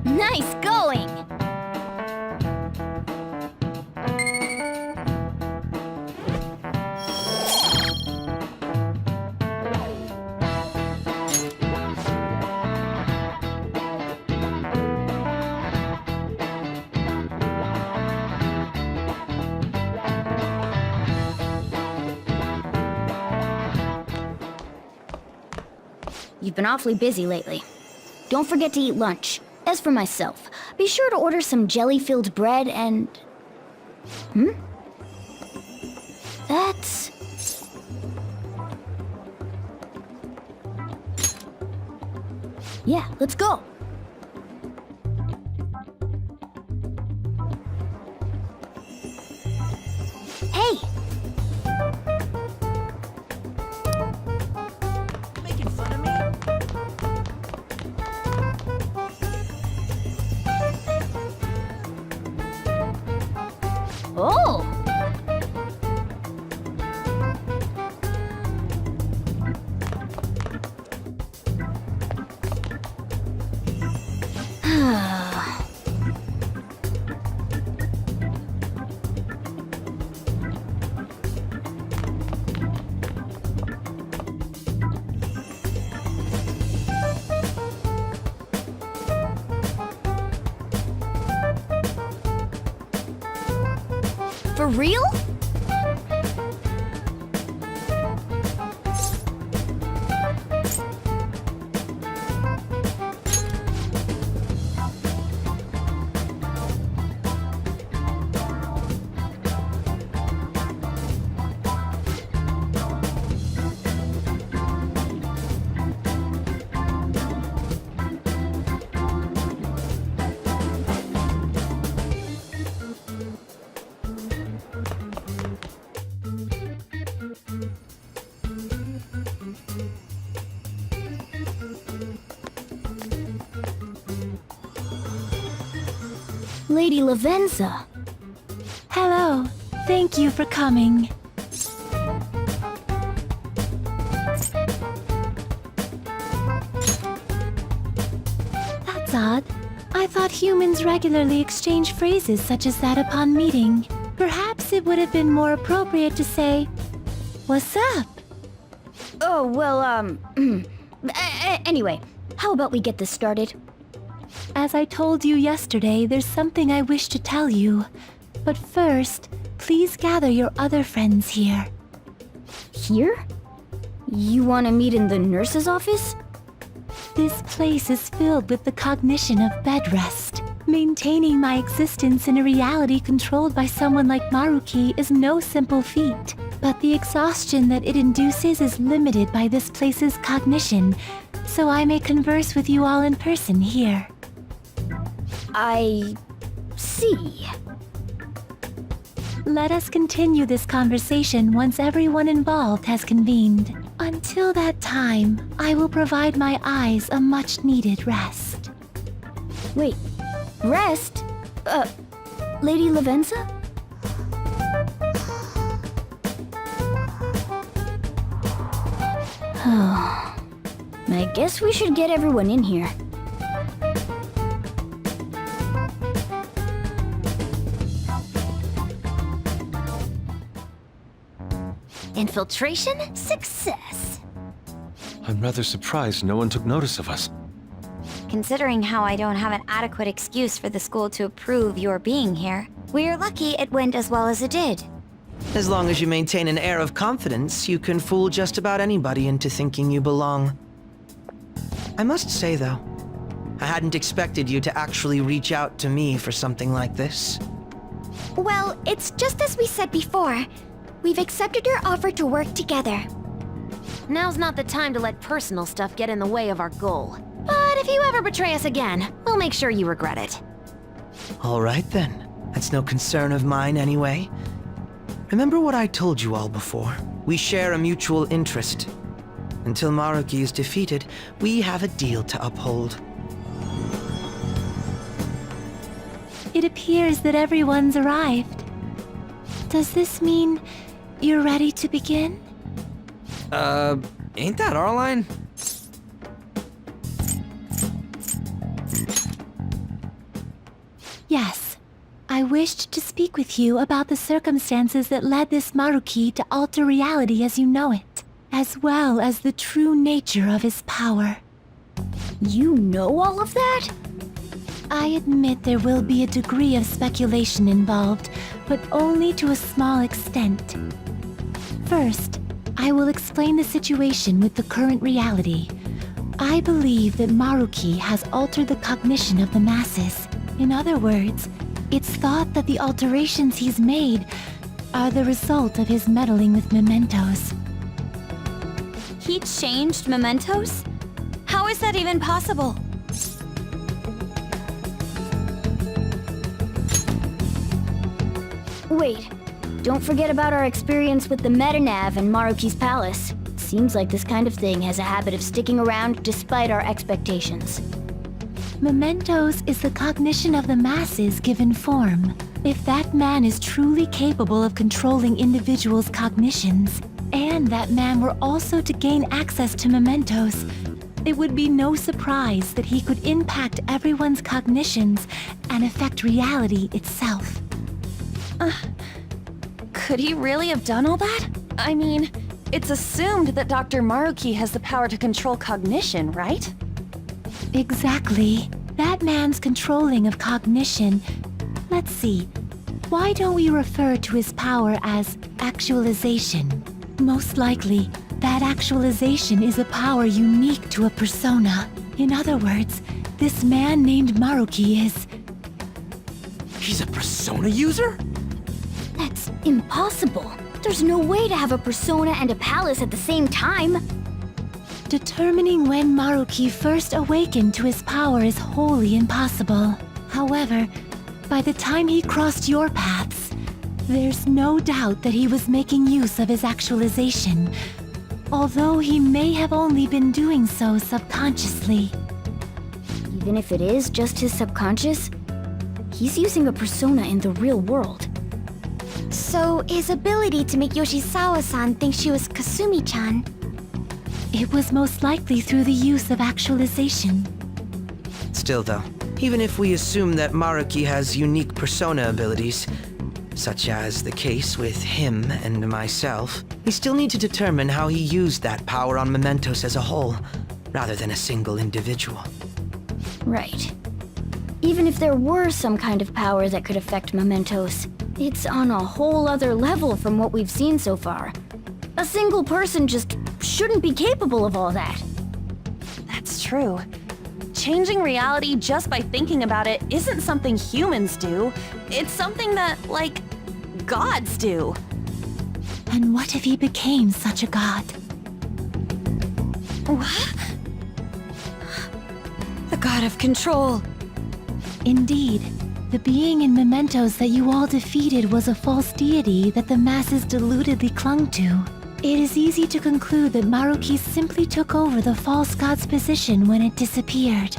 Nice going! You've been awfully busy lately. Don't forget to eat lunch. As for myself, be sure to order some jelly-filled bread and... That's... Yeah, let's go. Hey! Making fun of me? Oh! For real? Lady Lavenza. Hello. Thank you for coming. That's odd. I thought humans regularly exchange phrases such as that upon meeting. Perhaps it would have been more appropriate to say, "What's up?" Oh, well, anyway, how about we get this started? As I told you yesterday, there's something I wish to tell you. But first, please gather your other friends here. Here? You want to meet in the nurse's office? This place is filled with the cognition of bed rest. Maintaining my existence in a reality controlled by someone like Maruki is no simple feat, but the exhaustion that it induces is limited by this place's cognition, so I may converse with you all in person here. I see. Let us continue this conversation once everyone involved has convened. Until that time, I will provide my eyes a much-needed rest. Wait, rest? Lady Lavenza? I guess we should get everyone in here. Infiltration success. I'm rather surprised no one took notice of us. Considering how I don't have an adequate excuse for the school to approve your being here, we're lucky it went as well as it did. As long as you maintain an air of confidence, you can fool just about anybody into thinking you belong. I must say, though, I hadn't expected you to actually reach out to me for something like this. Well, it's just as we said before. We've accepted your offer to work together. Now's not the time to let personal stuff get in the way of our goal. But if you ever betray us again, we'll make sure you regret it. All right, then. That's no concern of mine, anyway. Remember what I told you all before. We share a mutual interest. Until Maruki is defeated, we have a deal to uphold. It appears that everyone's arrived. Does this mean you're ready to begin? Ain't that our line? Yes. I wished to speak with you about the circumstances that led this Maruki to alter reality as you know it, as well as the true nature of his power. You know all of that? I admit there will be a degree of speculation involved, but only to a small extent. First, I will explain the situation with the current reality. I believe that Maruki has altered the cognition of the masses. In other words, it's thought that the alterations he's made are the result of his meddling with mementos. He changed mementos? How is that even possible? Wait, don't forget about our experience with the Metanav and Maruki's palace. Seems like this kind of thing has a habit of sticking around despite our expectations. Mementos is the cognition of the masses given form. If that man is truly capable of controlling individuals' cognitions, and that man were also to gain access to mementos, it would be no surprise that he could impact everyone's cognitions and affect reality itself. Could he really have done all that? I mean, it's assumed that Dr. Maruki has the power to control cognition, right? Exactly. That man's controlling of cognition. Let's see. Why don't we refer to his power as actualization? Most likely, that actualization is a power unique to a persona. In other words, this man named Maruki is... He's a persona user? That's impossible. There's no way to have a persona and a palace at the same time. Determining when Maruki first awakened to his power is wholly impossible. However, by the time he crossed your paths, there's no doubt that he was making use of his actualization, although he may have only been doing so subconsciously. Even if it is just his subconscious, he's using a persona in the real world. So, his ability to make Yoshizawa-san think she was Kasumi-chan... It was most likely through the use of actualization. Still, though, even if we assume that Maruki has unique persona abilities, such as the case with him and myself, we still need to determine how he used that power on mementos as a whole, rather than a single individual. Right. Even if there were some kind of power that could affect mementos, it's on a whole other level from what we've seen so far. A single person just shouldn't be capable of all that. That's true. Changing reality just by thinking about it isn't something humans do. It's something that, like, gods do. And what if he became such a god? What? The god of control. Indeed. The being in mementos that you all defeated was a false deity that the masses deludedly clung to. It is easy to conclude that Maruki simply took over the false god's position when it disappeared.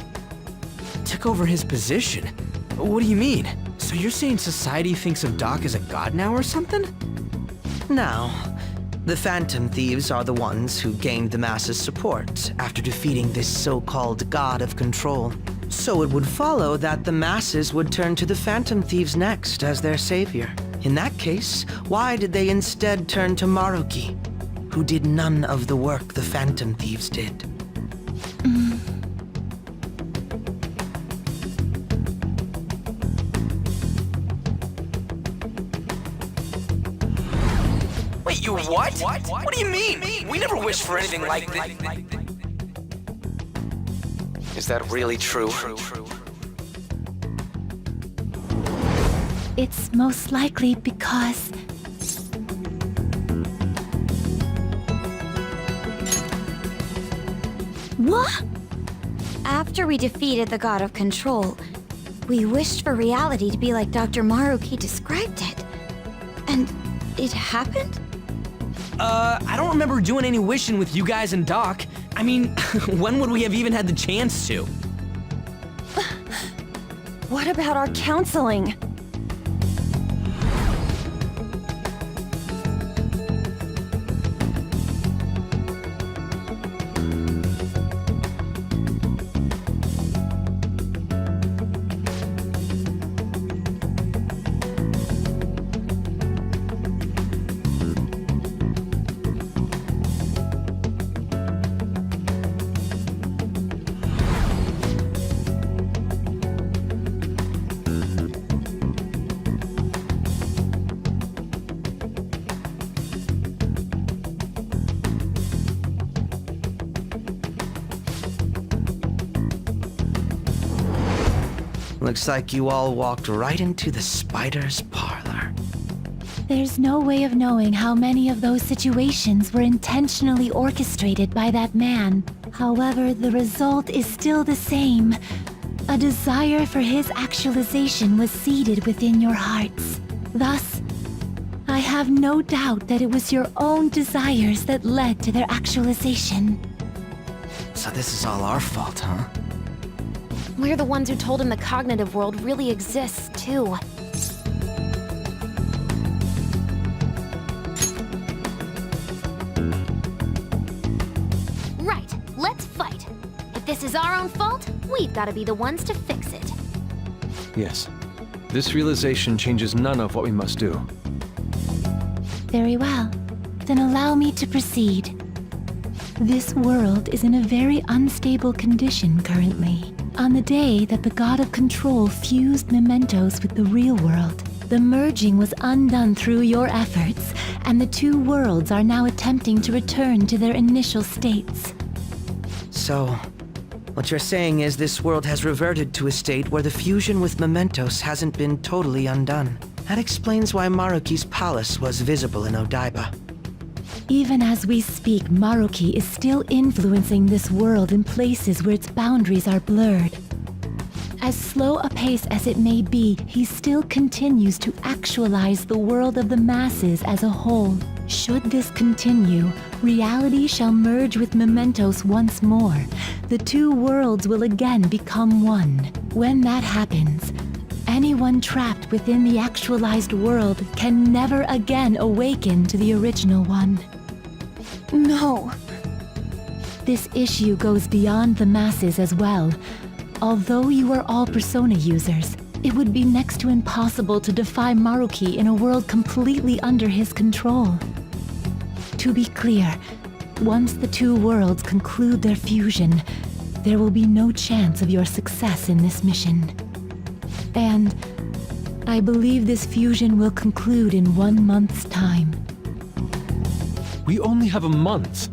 Took over his position? What do you mean? So you're saying society thinks of Doc as a god now or something? Now, the Phantom Thieves are the ones who gained the masses' support after defeating this so-called god of control. So it would follow that the masses would turn to the Phantom Thieves next as their savior. In that case, why did they instead turn to Maruki, who did none of the work the Phantom Thieves did? Wait, you what? What do you mean? We never wished for anything like this. Is that really true? It's most likely because... What? After we defeated the god of control, we wished for reality to be like Dr. Maruki described it. And it happened? I don't remember doing any wishing with you guys and Doc. I mean, when would we have even had the chance to? What about our counseling? Looks like you all walked right into the spider's parlor. There's no way of knowing how many of those situations were intentionally orchestrated by that man. However, the result is still the same. A desire for his actualization was seeded within your hearts. Thus, I have no doubt that it was your own desires that led to their actualization. So this is all our fault, huh? We're the ones who told him the cognitive world really exists, too. Right, let's fight. If this is our own fault, we've got to be the ones to fix it. Yes. This realization changes none of what we must do. Very well. Then allow me to proceed. This world is in a very unstable condition currently. On the day that the God of Control fused mementos with the real world, the merging was undone through your efforts, and the two worlds are now attempting to return to their initial states. So, what you're saying is this world has reverted to a state where the fusion with mementos hasn't been totally undone. That explains why Maruki's palace was visible in Odaiba. Even as we speak, Maruki is still influencing this world in places where its boundaries are blurred. As slow a pace as it may be, he still continues to actualize the world of the masses as a whole. Should this continue, reality shall merge with mementos once more. The two worlds will again become one. When that happens, anyone trapped within the actualized world can never again awaken to the original one. No. This issue goes beyond the masses as well. Although you are all Persona users, it would be next to impossible to defy Maruki in a world completely under his control. To be clear, once the two worlds conclude their fusion, there will be no chance of your success in this mission. And I believe this fusion will conclude in 1 month's time. We only have a month.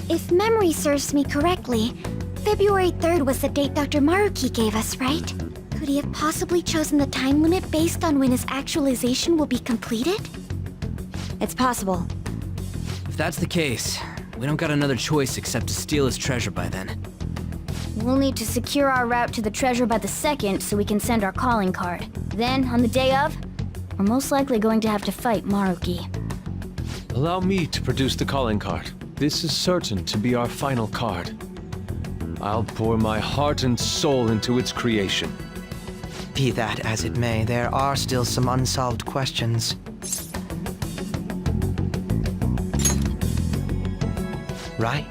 If memory serves me correctly, February 3rd was the date Dr. Maruki gave us, right? Could he have possibly chosen the time limit based on when his actualization will be completed? It's possible. If that's the case, we don't got another choice except to steal his treasure by then. We'll need to secure our route to the treasure by the 2nd so we can send our calling card. Then, on the day of, we're most likely going to have to fight Maruki. Allow me to produce the calling card. This is certain to be our final card. I'll pour my heart and soul into its creation. Be that as it may, there are still some unsolved questions. Right?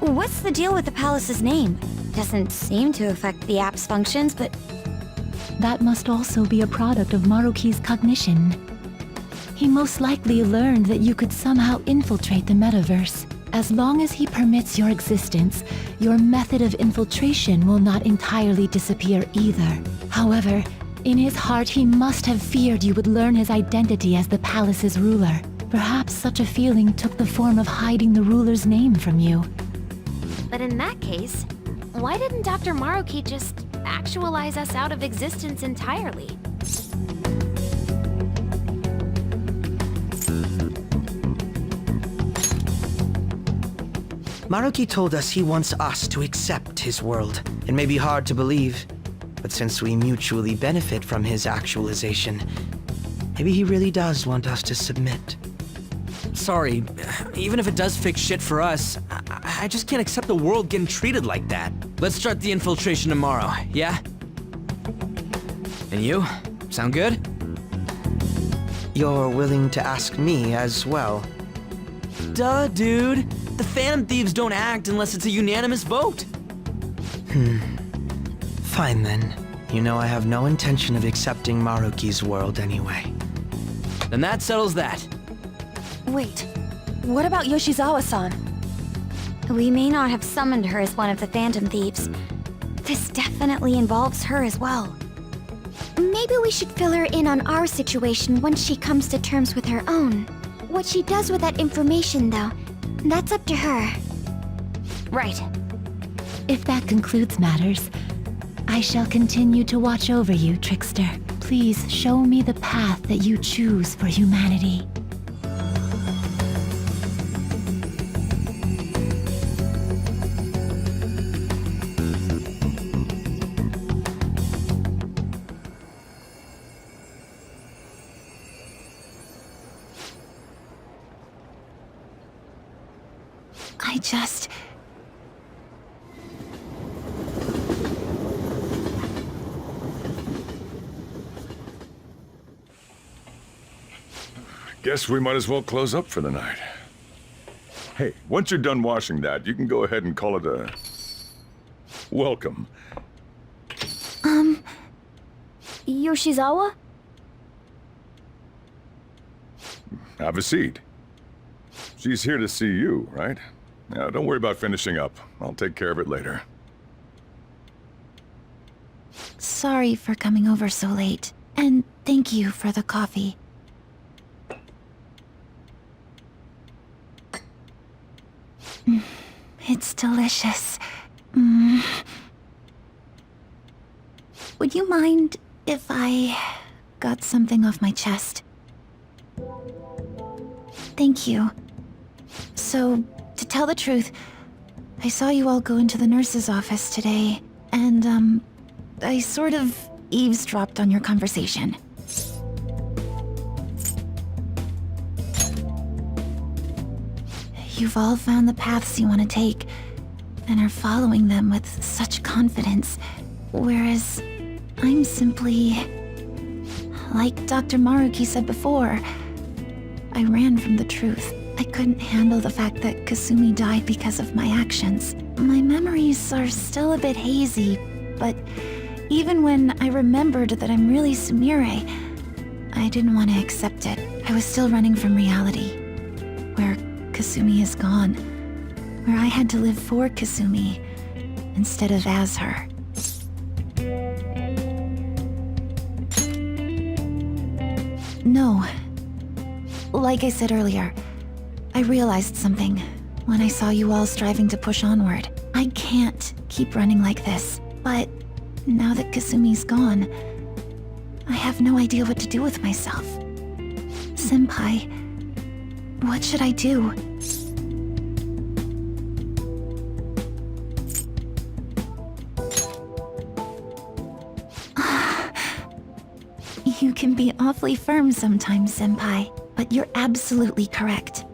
What's the deal with the palace's name? Doesn't seem to affect the app's functions, but... That must also be a product of Maruki's cognition. He most likely learned that you could somehow infiltrate the metaverse. As long as he permits your existence, your method of infiltration will not entirely disappear either. However, in his heart he must have feared you would learn his identity as the palace's ruler. Perhaps such a feeling took the form of hiding the ruler's name from you. But in that case, why didn't Dr. Maruki just actualize us out of existence entirely? Maruki told us he wants us to accept his world. It may be hard to believe, but since we mutually benefit from his actualization, maybe he really does want us to submit. Sorry, even if it does fix shit for us, I just can't accept the world getting treated like that. Let's start the infiltration tomorrow, yeah? And you? Sound good? You're willing to ask me as well? Duh, dude. The Phantom Thieves don't act unless it's a unanimous vote. Fine then. You know I have no intention of accepting Maruki's world anyway. Then that settles that. Wait, what about Yoshizawa-san? We may not have summoned her as one of the Phantom Thieves. This definitely involves her as well. Maybe we should fill her in on our situation once she comes to terms with her own. What she does with that information, though, that's up to her. Right. If that concludes matters, I shall continue to watch over you, Trickster. Please show me the path that you choose for humanity. I just... Guess we might as well close up for the night. Hey, once you're done washing that, you can go ahead and call it a... welcome. Yoshizawa? Have a seat. She's here to see you, right? Now, don't worry about finishing up. I'll take care of it later. Sorry for coming over so late, and thank you for the coffee. It's delicious. Would you mind if I got something off my chest? Thank you. So, to tell the truth, I saw you all go into the nurse's office today, and, I sort of eavesdropped on your conversation. You've all found the paths you want to take, and are following them with such confidence, whereas I'm simply... like Dr. Maruki said before, I ran from the truth. I couldn't handle the fact that Kasumi died because of my actions. My memories are still a bit hazy, but even when I remembered that I'm really Sumire, I didn't want to accept it. I was still running from reality, where Kasumi is gone, where I had to live for Kasumi instead of as her. No. Like I said earlier, I realized something when I saw you all striving to push onward. I can't keep running like this, but now that Kasumi's gone, I have no idea what to do with myself. Senpai, what should I do? You can be awfully firm sometimes, Senpai, but you're absolutely correct.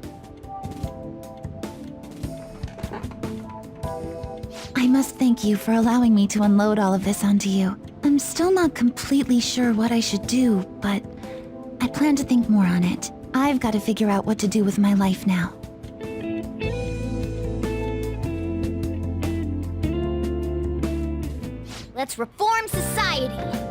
I must thank you for allowing me to unload all of this onto you. I'm still not completely sure what I should do, but I plan to think more on it. I've got to figure out what to do with my life now. Let's reform society.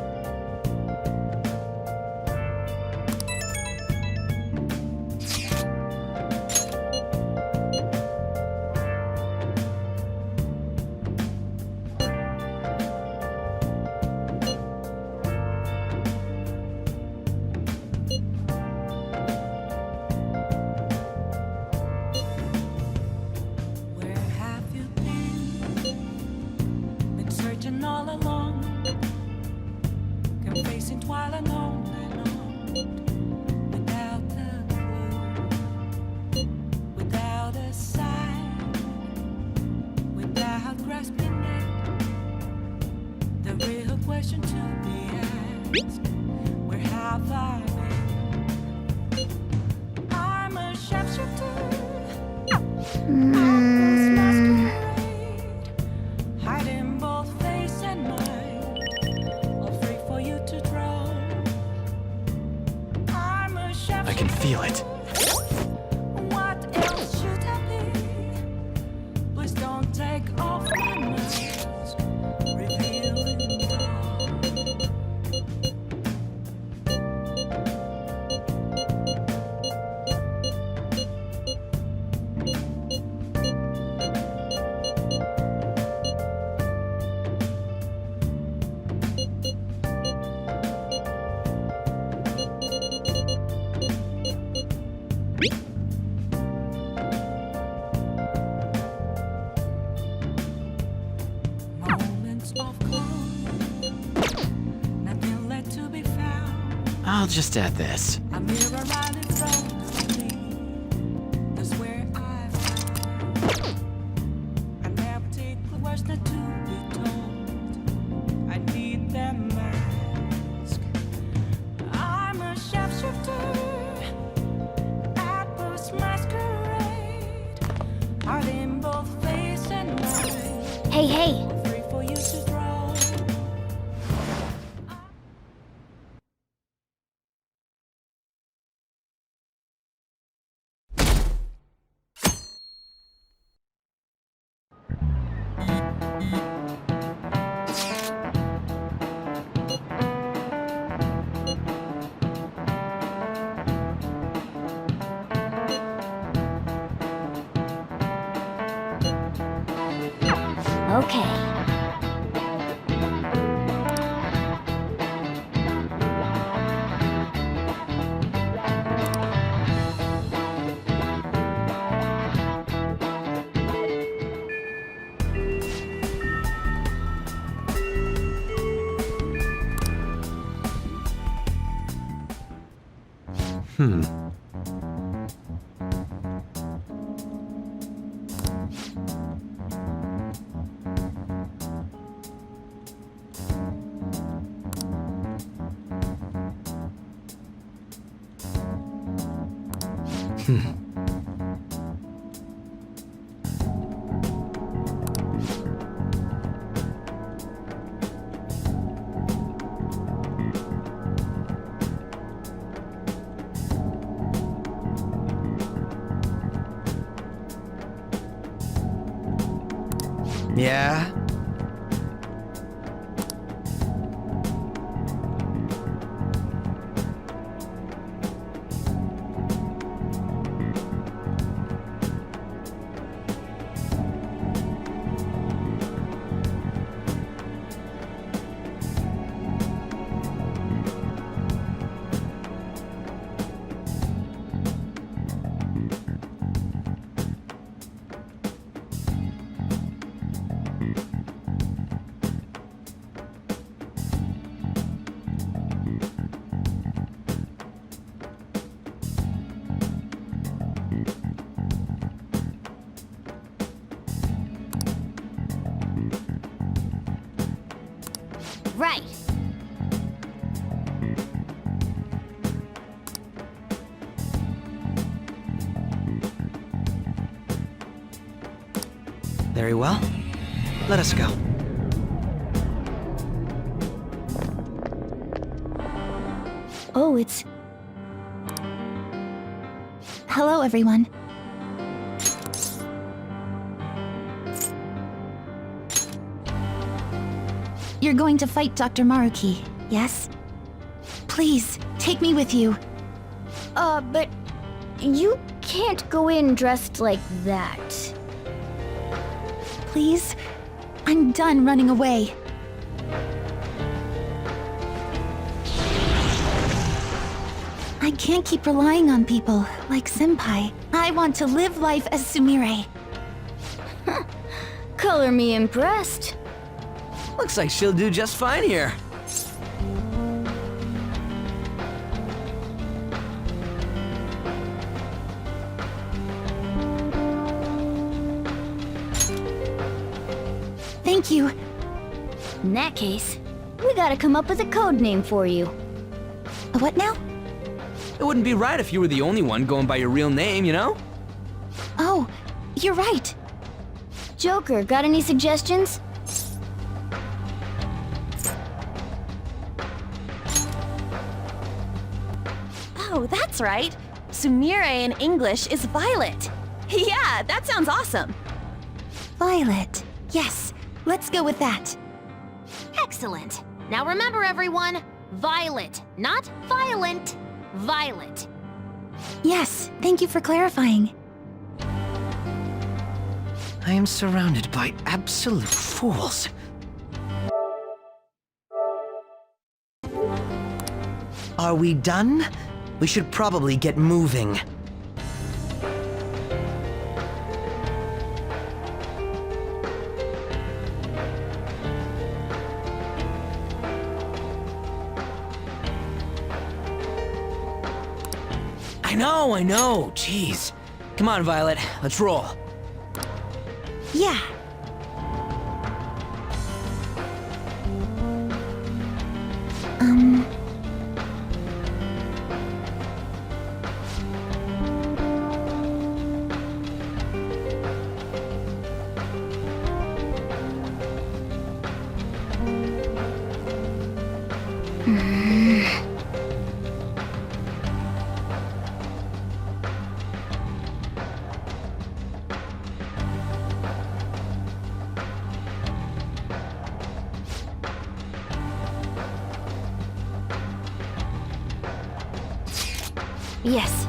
All along, confessing while alone without a clue, without a sign, without grasping it. The real question to be asked: where have I been? I'm a sharpshooter. I can feel it. What else should I be? Please don't take off my mask, revealing I'll just add this. a mirror right in front of me. That's where I never take the words not to be told. I need that mask. I'm a sharpshooter at this masquerade. Heart in both face and mind. Hey, hey. Free for you to throw. Okay. Yeah? Right. Very well. Let us go. Oh, it's... Hello, everyone. You're going to fight Dr. Maruki, yes? Please, take me with you. But you can't go in dressed like that. Please? I'm done running away. I can't keep relying on people like Senpai. I want to live life as Sumire. Color me impressed. Looks like she'll do just fine here. Thank you. In that case, we gotta come up with a code name for you. What now? It wouldn't be right if you were the only one going by your real name, you know? Oh, you're right. Joker, got any suggestions? Oh, that's right. Sumire in English is Violet. Yeah, that sounds awesome. Violet. Yes, let's go with that. Excellent. Now remember, everyone, Violet, not violent. Violet. Yes, thank you for clarifying. I am surrounded by absolute fools. Are we done? We should probably get moving. I know. Jeez. Come on, Violet. Let's roll. Yeah. Yes.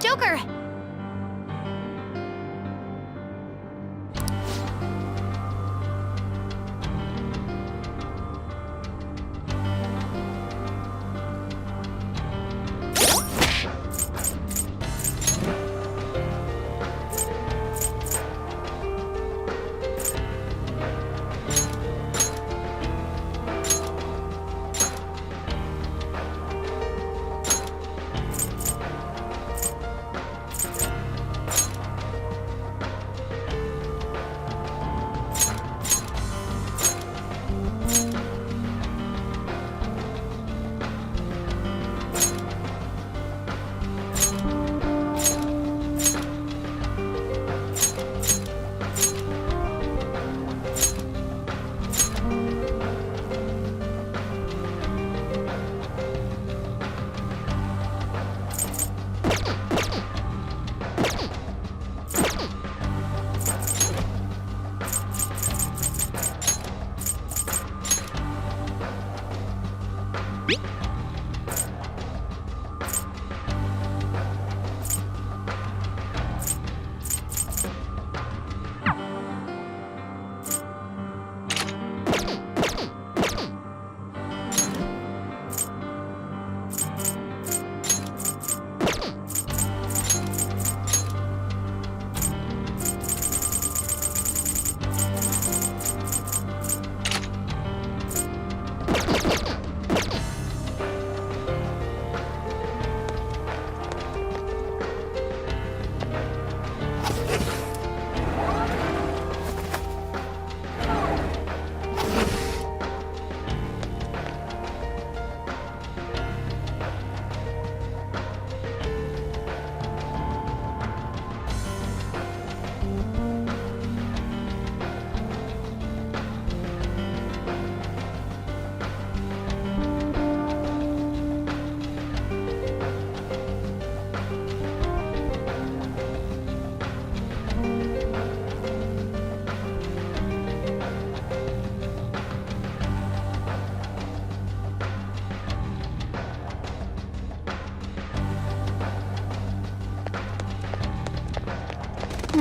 Joker!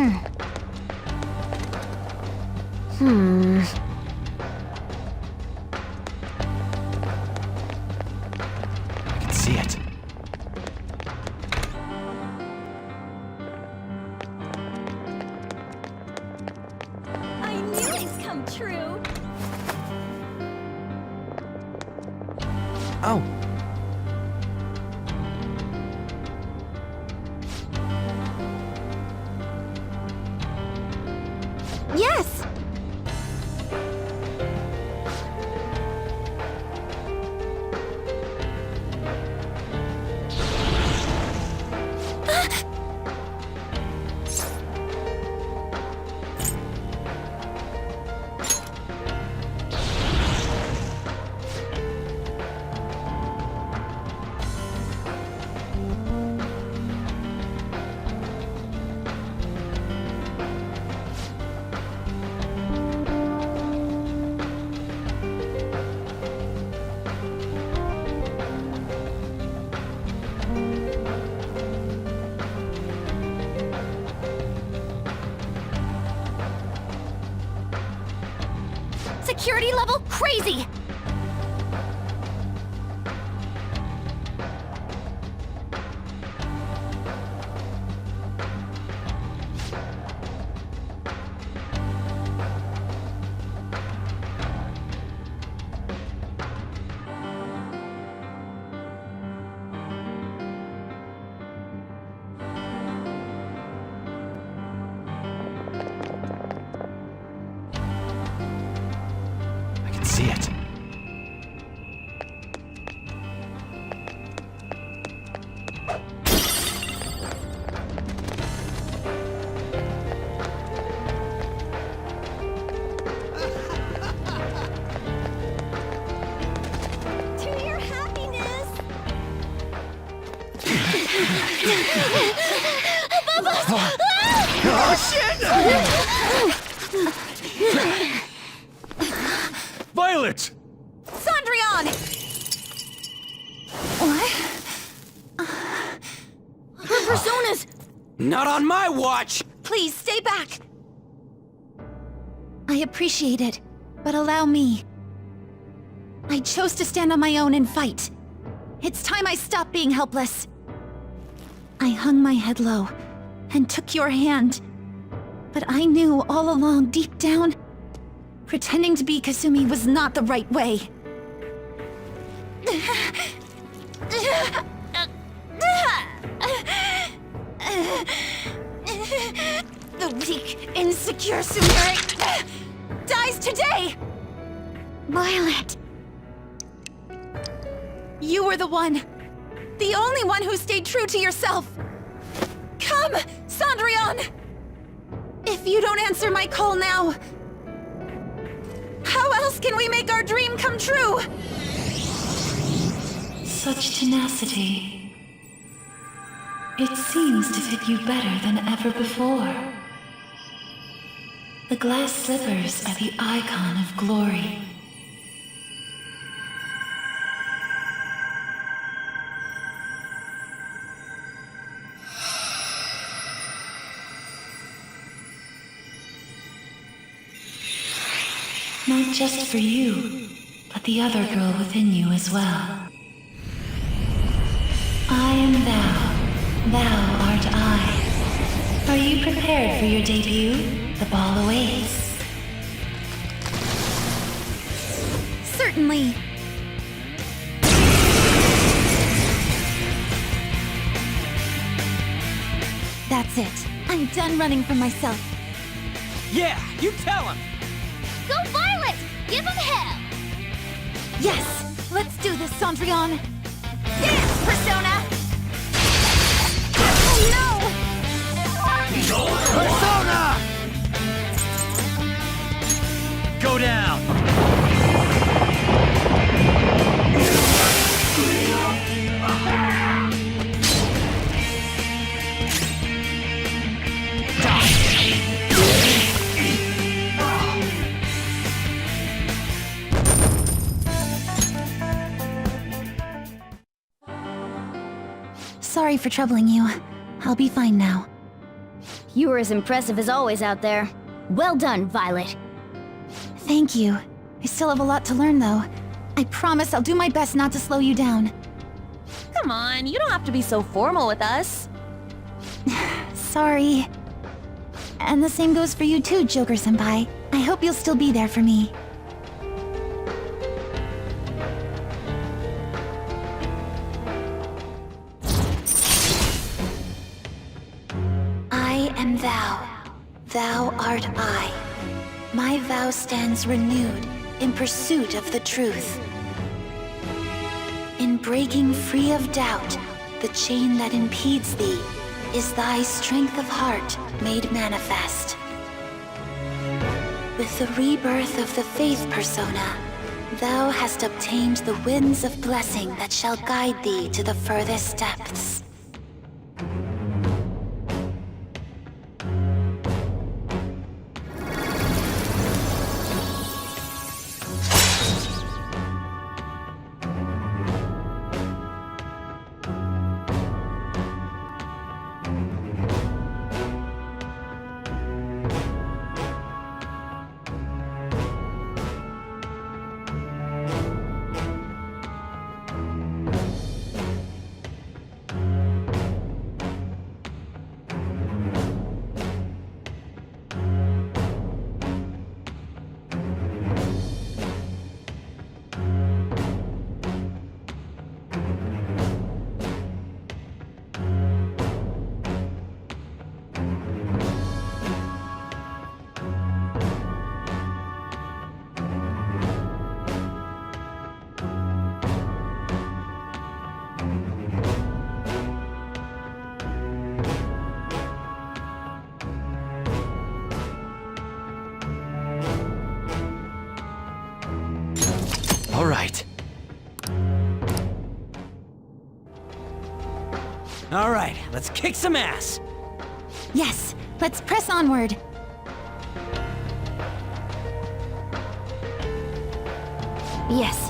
I can see it. I knew it'd come true. Oh. Yes! Security level crazy! I can see it. To your happiness! Oh, shit! Violet! Sondrian! Her personas! Not on my watch! Please stay back! I appreciate it, but allow me. I chose to stand on my own and fight. It's time I stopped being helpless. I hung my head low and took your hand. But I knew all along, deep down, pretending to be Kasumi was not the right way. The weak, insecure Sumire dies today! Violet! You were the one. The only one who stayed true to yourself. Come, Sondrian! If you don't answer my call now, how else can we make our dream come true? Such tenacity. It seems to fit you better than ever before. The glass slippers are the icon of glory. Not just for you, but the other girl within you as well. I am thou art I. Are you prepared for your debut? The ball awaits. Certainly. That's it. I'm done running from myself. Yeah, you tell him! Go Violet! Give him hell! Yes! Let's do this, Sondrian! Dance, Persona! Oh no! Persona! Go down! Sorry for troubling you. I'll be fine now. You were as impressive as always out there. Well done, Violet. Thank you. I still have a lot to learn, though. I promise I'll do my best not to slow you down. Come on, you don't have to be so formal with us. Sorry. And the same goes for you too, Joker-senpai. I hope you'll still be there for me. I am thou. Thou art I. My vow stands renewed in pursuit of the truth. In breaking free of doubt, the chain that impedes thee is thy strength of heart made manifest. With the rebirth of the faith persona, thou hast obtained the winds of blessing that shall guide thee to the furthest depths. All right. All right, let's kick some ass. Yes, let's press onward. Yes.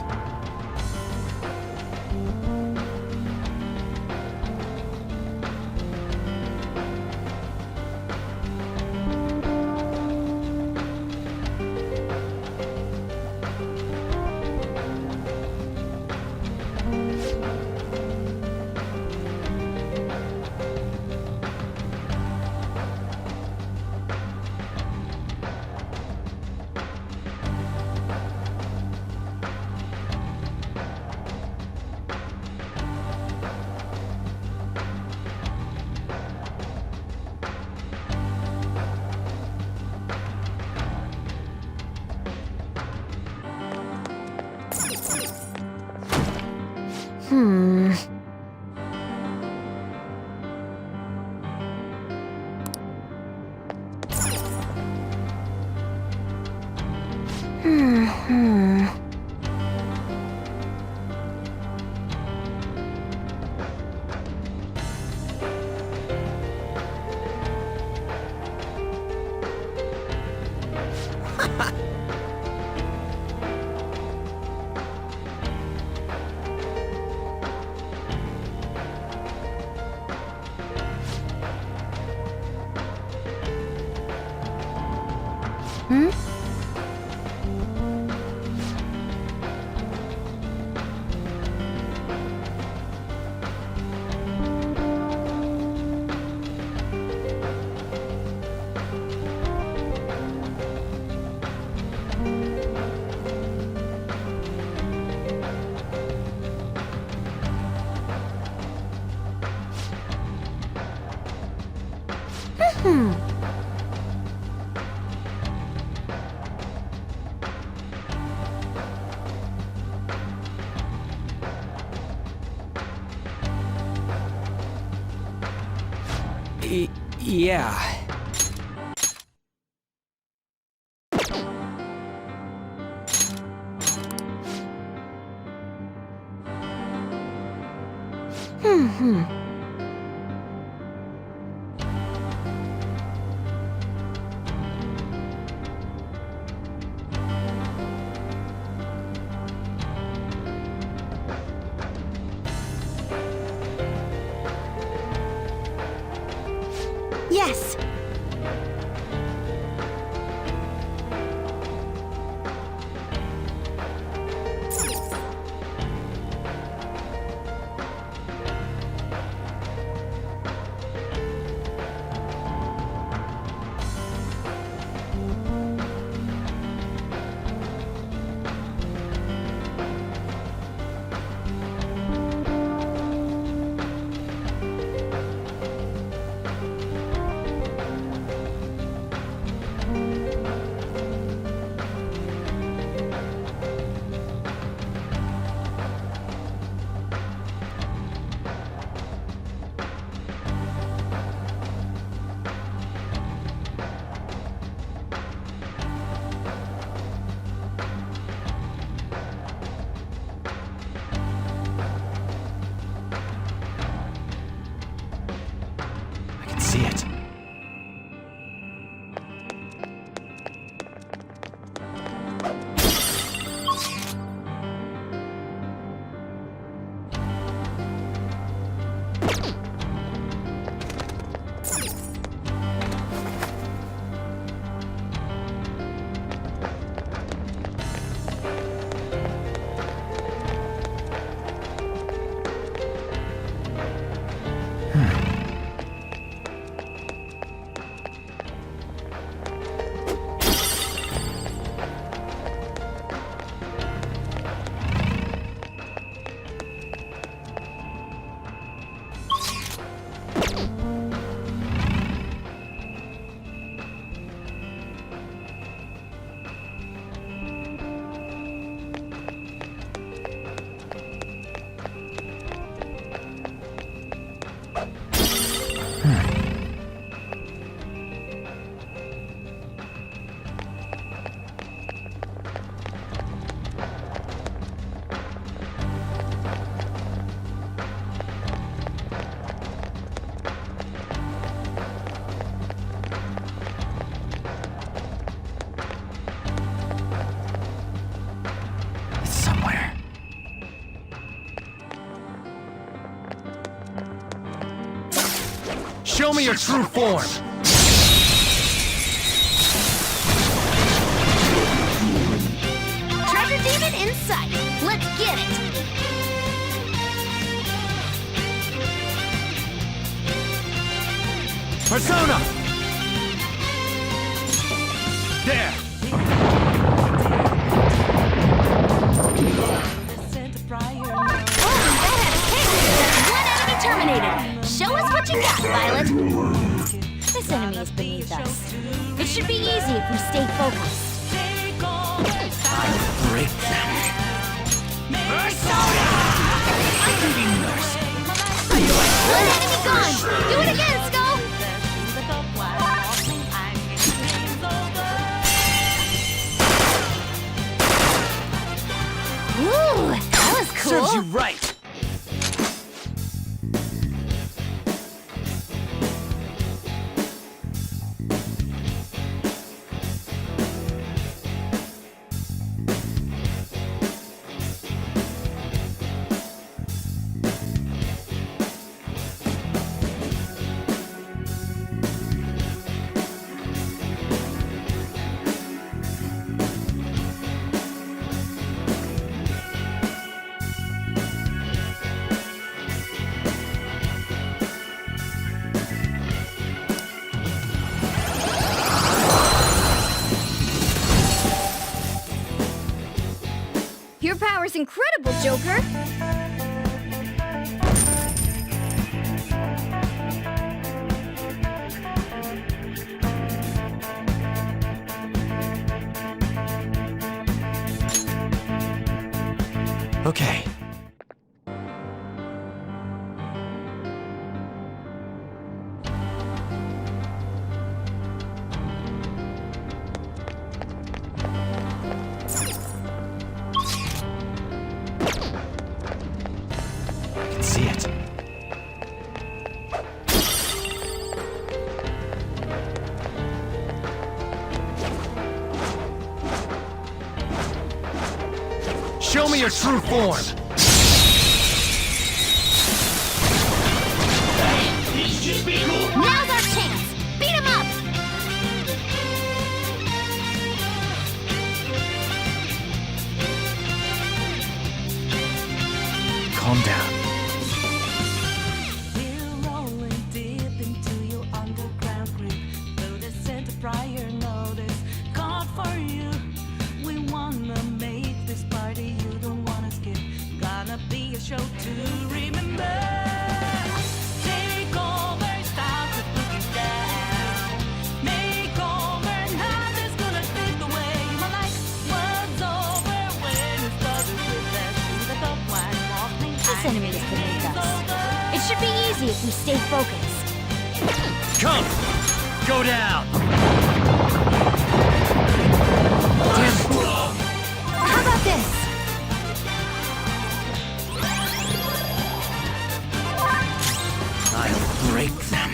Yeah. Yes, Show me your true form! Treasure demon in sight. Let's get it. Persona! There! Terminated. Show us what you got, Violet. This enemy is beneath us. It should be easy if we stay focused. I'll break them. Persona! I can be nursed. One enemy gone. Do it again, Skull. Ooh, that was cool. Serves you right. Your power's incredible, Joker. Okay. See it. Show me your true form. Now's our chance. Beat him up. Calm down. Show to remember. Take over, stop the boogie down. Make over, nothing's gonna take away. My life was over when it started with that shoe that the black walking. This enemy is beneath us. It should be easy if we stay focused. Come! Go down! How about this? I'll break them.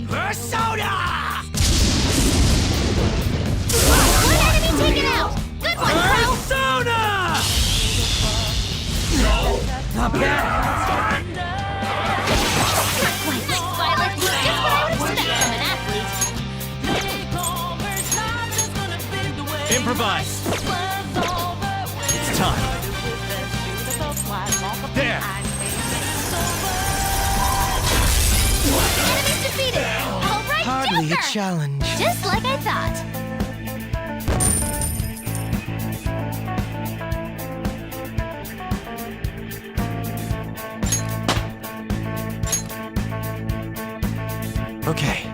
Persona! One enemy taken out! Good one, Crow! Persona! Not bad. Not quite like Violet. Just what I would expect from an athlete. Improvise. It's time. There. Enemy's defeated! All right, Hardly Joker! a challenge. Just like I thought. Okay.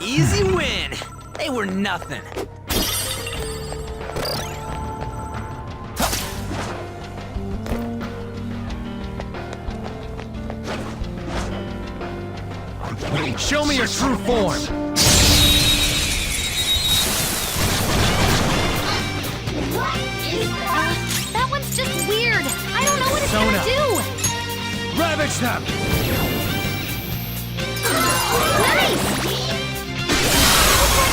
Easy win. They were nothing. Show me your true form. That one's just weird. I don't know what it's Persona. gonna do. Ravage them. Nice!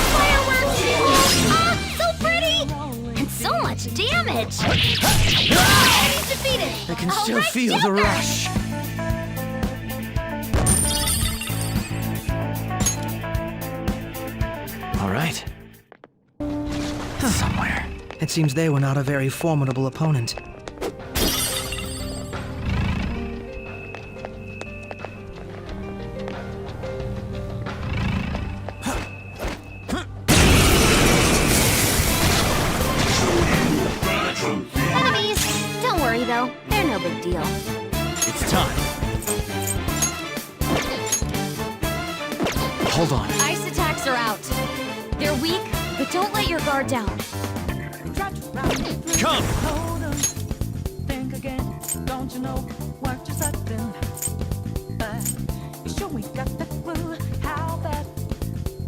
Fireworks! Ah, so pretty! And so much damage! Enemy's defeated! I can All still right, feel Joker. the rush. It seems they were not a very formidable opponent. Enemies! Don't worry though, they're no big deal. It's time. Hold on. Ice attacks are out. They're weak, but don't let your guard down. Come! Hold on, think again. Don't you know what you're sudden? But you sure we got the clue how that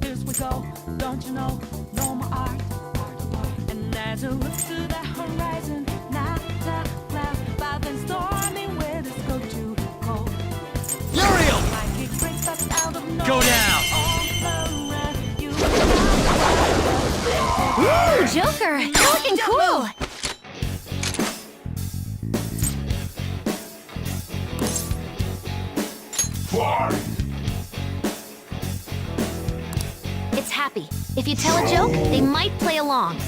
is we go. Don't you know? No more art. And as you look to the horizon, not a cloud, but then stormy weather's go to cold. Uriel! Go down! Ooh, Joker! You're looking cool! It's Happy. If you tell a joke, they might play along.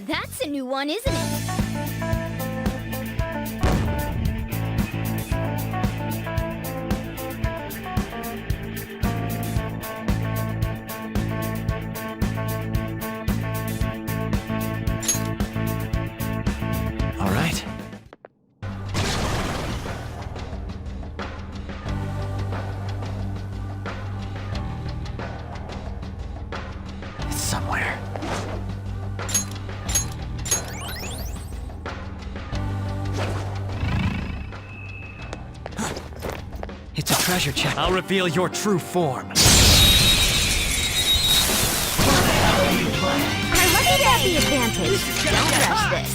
That's a new one, isn't it? All right. It's somewhere. It's a treasure chest. I'll reveal your true form. I let you have the advantage. Don't rush this.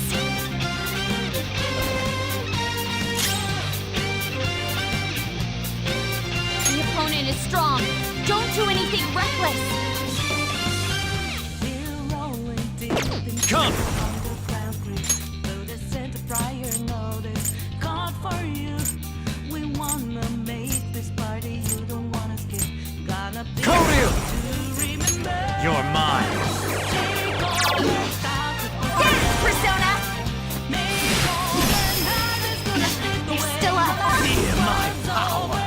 The opponent is strong. Don't do anything reckless. Come! Koryu! You're mine. Dance, Persona! They're still up. Feel my power.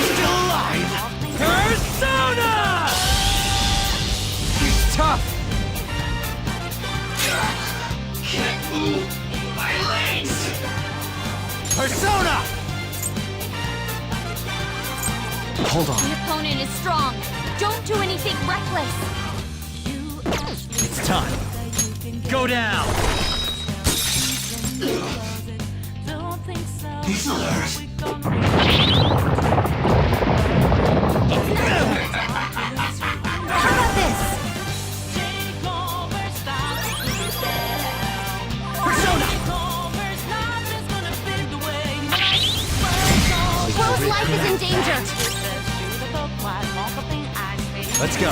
Still alive. Persona! He's tough. Can't move my legs. Persona! Hold on. The opponent is strong. Don't do anything reckless. It's time. Go down. These others. How about this? Persona! Crow's life is in danger. Let's go.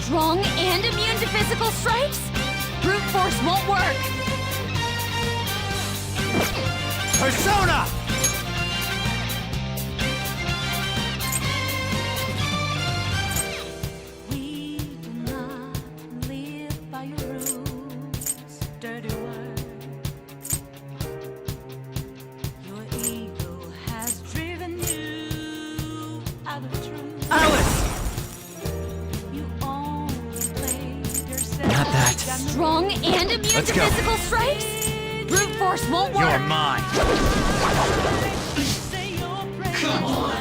Strong and immune to physical strikes? Brute force won't work. Persona! We do not live by your rules, dirty word. Your ego has driven you out of truth. Alice! strong and immune Let's to go. physical strikes? Brute force won't work. You're mine. Come on.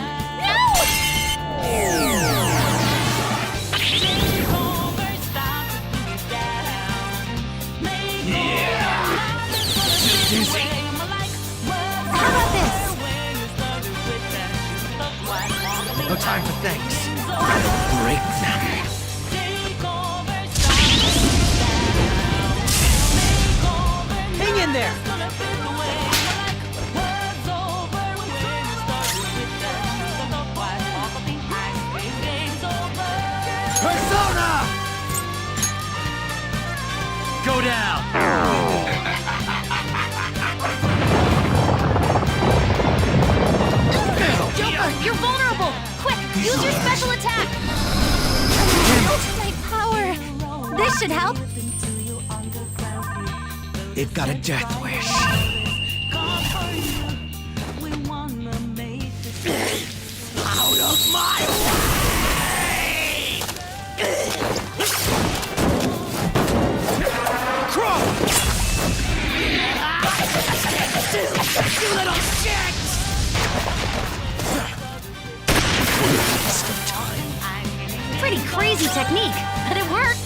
How about this? No time for thanks. I'll break them. Hang in there. Persona! Go down. Joker, you're vulnerable. Quick, use your special attack. Ultimate power. This should help. They've got a death wish. Out of my way! Crow! You little shit! Waste of time. Pretty crazy technique, but it worked.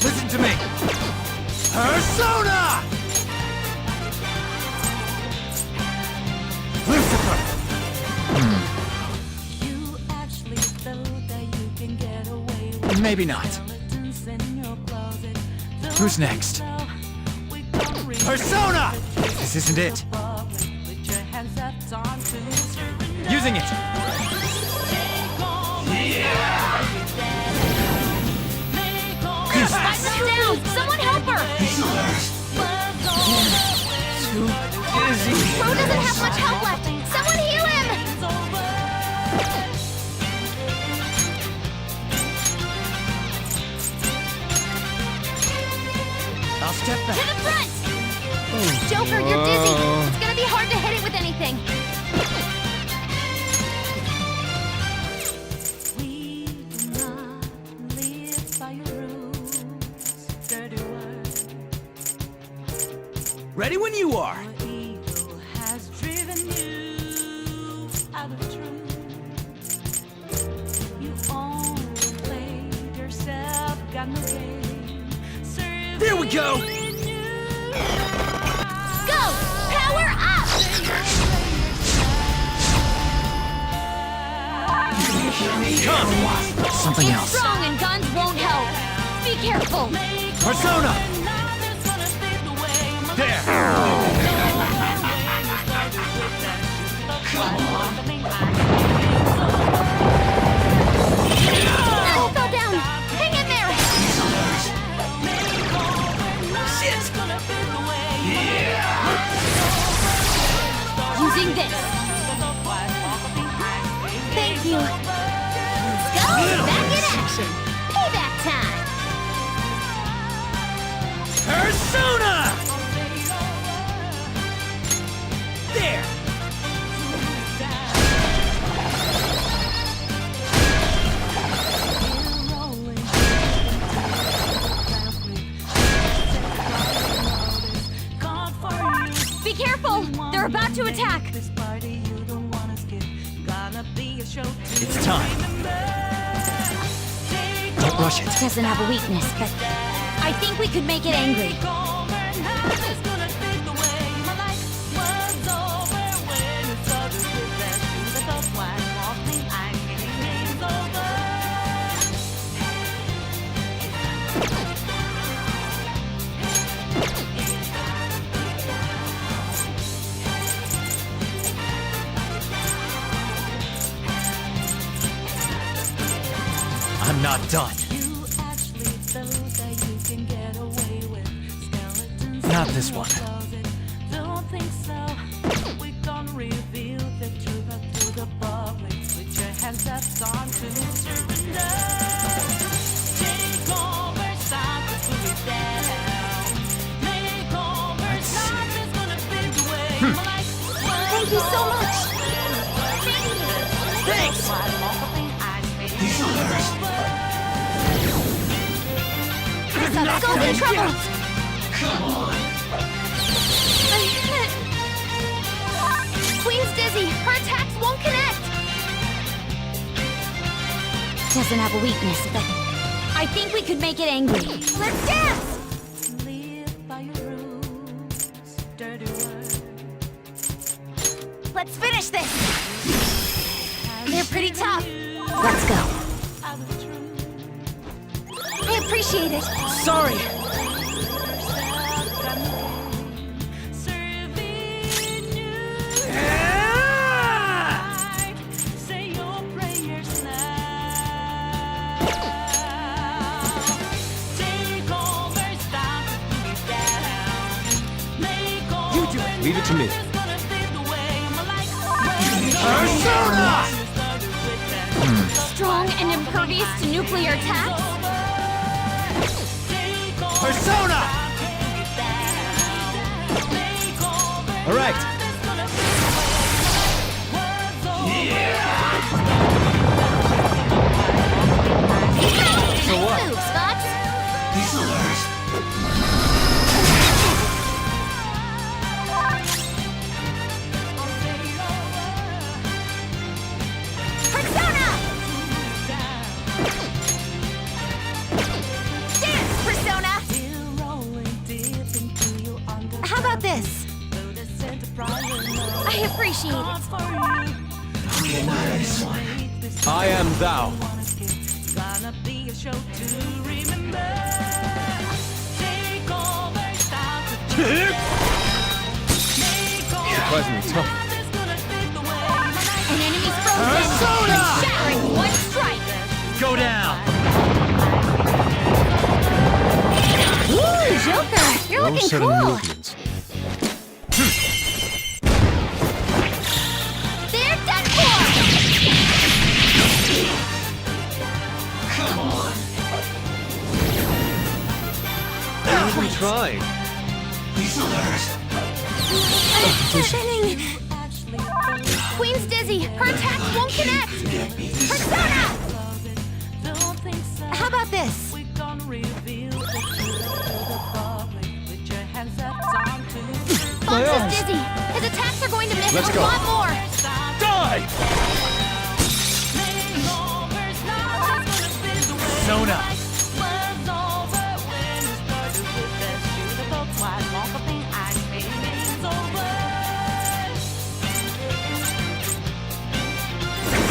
Listen to me! Persona! Lucifer! Maybe not. Who's next? Persona! This isn't it. Using it! Spice them down! Someone help her! Too dizzy. Bro doesn't have much help left! Someone heal him! I'll step To back. the front! Joker, you're dizzy! It's gonna be hard to hit it with anything! Ready when you are. There we go! Go! Power up! Come! Something It's else. strong and guns won't help! Be careful! Persona! There! Oh, fell down! Hang in there! Shit! Using this! Thank you! Let's go! Back in action! Payback time! Persona! There! Be careful! They're about to attack! It's time. Don't rush it. Doesn't have a weakness, but I think we could make it angry. I'm not done. Not this one. Thank you so much! Thanks! Skull's in trouble! Come on. I'm hit! Queen's dizzy! Her attacks won't connect! Doesn't have a weakness, but I think we could make it angry. Let's dance! Let's finish this! They're pretty tough. Let's go. I appreciate it. Sorry! Leave it to me. Persona! Strong and impervious to nuclear attacks? Persona! All right. So what? Moves, Fox. Persona! Dance, Persona! How about this? I appreciate it. Okay, not this one. I am thou. Surprisingly tough. An enemy's frozen. Persona! Shattering one strike. Go down. Ooh, Joker, you're No looking sudden cool. movements. They're done for. Come on. Not even trying. These alert. Spinning. Queen's dizzy. Her attacks won't connect. Persona! How about this? Fox is dizzy. His attacks are going to miss Let's a go. lot more. Die! Persona!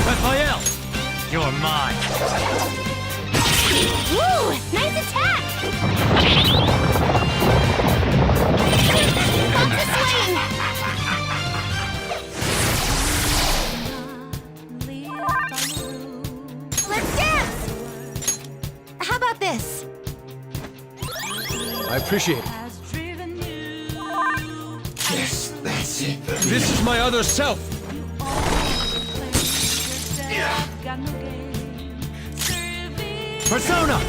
Raphael! You're mine. Woo! Nice attack! Fox is swaying! Let's dance! How about this? I appreciate it. Yes, that's it. This is my other self. Persona!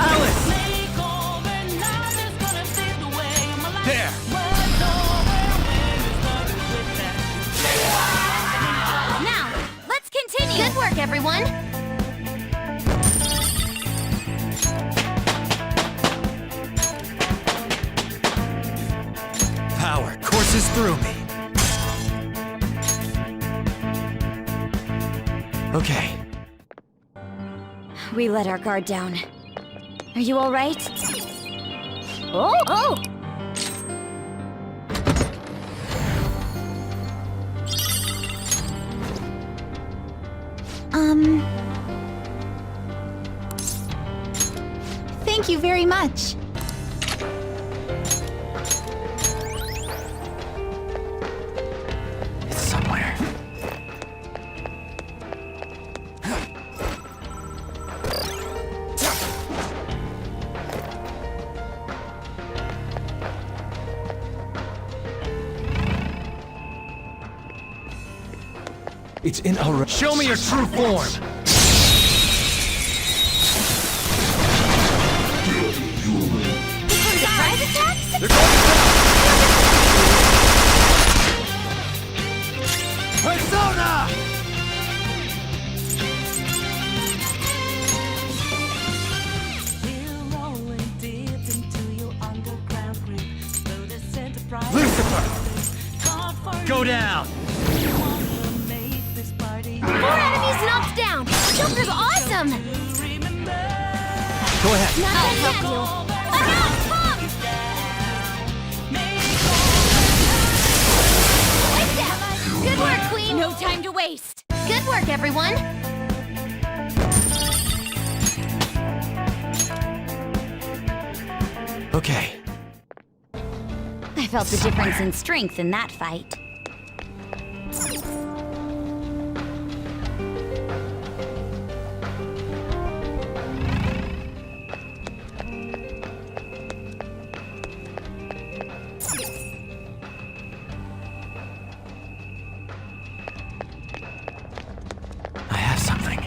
Alice! There! Now, let's continue! Good work, everyone! Power courses through me. Okay. We let our guard down. Are you all right? Oh! Oh! Thank you very much. It's somewhere. It's in our... Show me your true form! You Persona! Lucifer! Go down! 4 enemies knocked down! Joker's awesome! Go ahead. Not done yet, you. Look out, Pop! Nice step! Good work, Queen! No time to waste! Good work, everyone! Okay. I felt the difference in strength in that fight. I have something.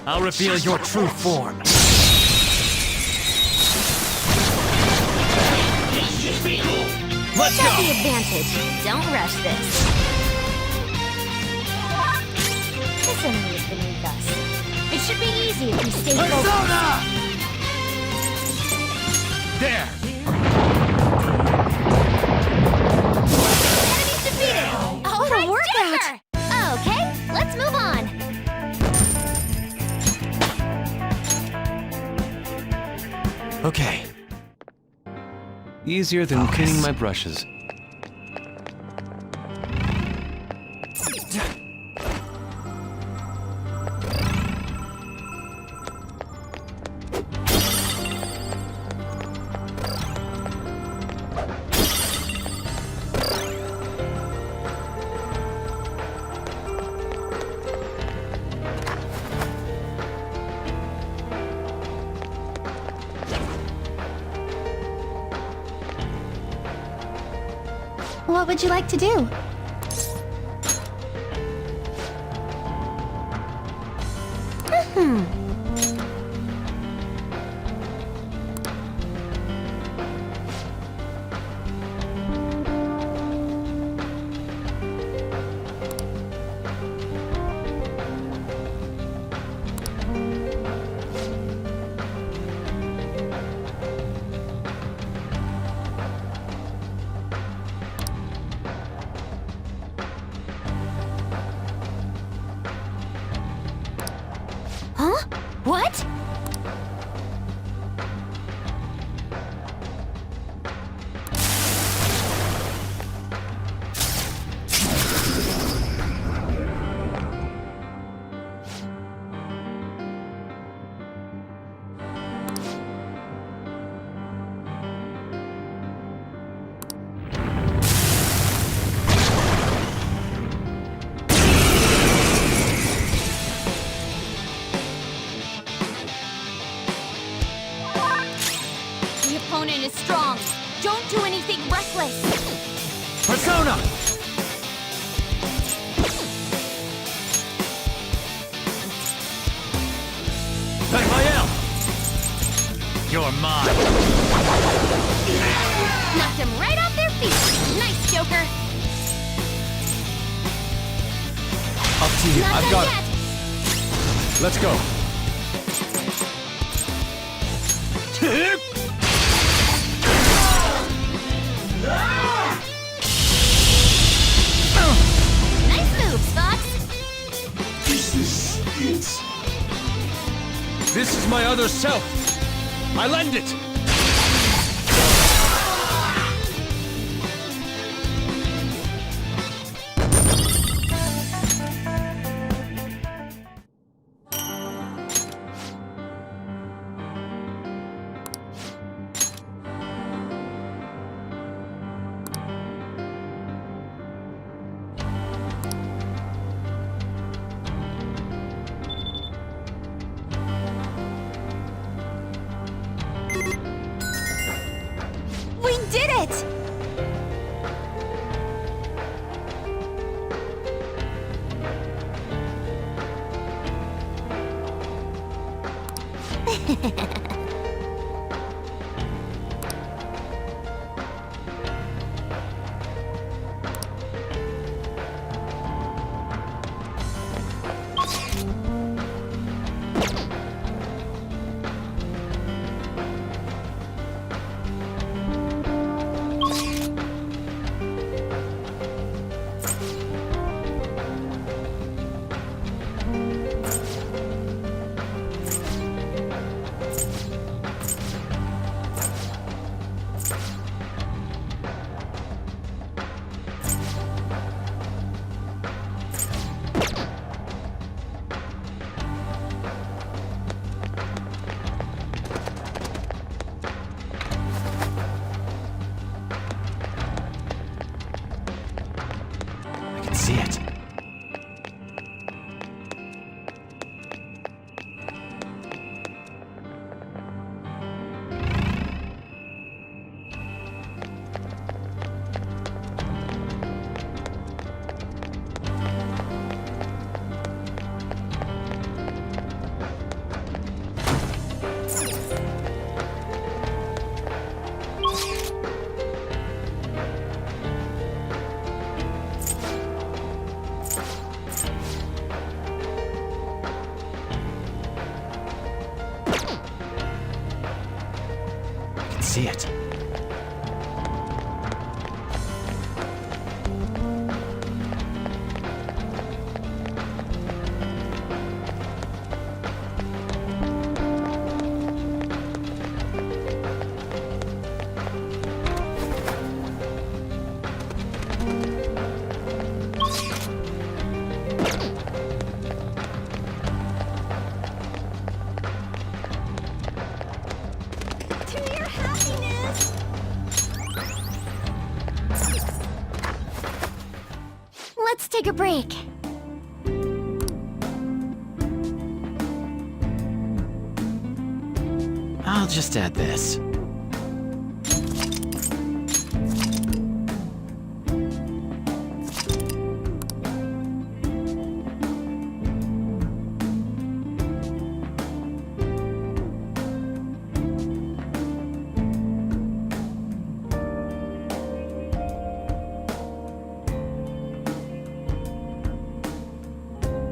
I'll reveal your true form. Let's Got go! the advantage. Don't rush this. This enemy is beneath us. It should be easy if we stay focused. Persona! There! Enemies defeated! Oh, what a workout! Okay, let's move on. Okay. Easier than cleaning my brushes. What would you like to do? Huh? What? The opponent is strong. Don't do anything reckless. Persona! Raphael! You're mine. Knocked him right off their feet. Nice, Joker. Up to you. Not I've done got yet. it. Let's go. Nice moves, Fox. This is my other self. I lend it. it! I can see it. I can see it. To your happiness! Let's take a break. I'll just add this.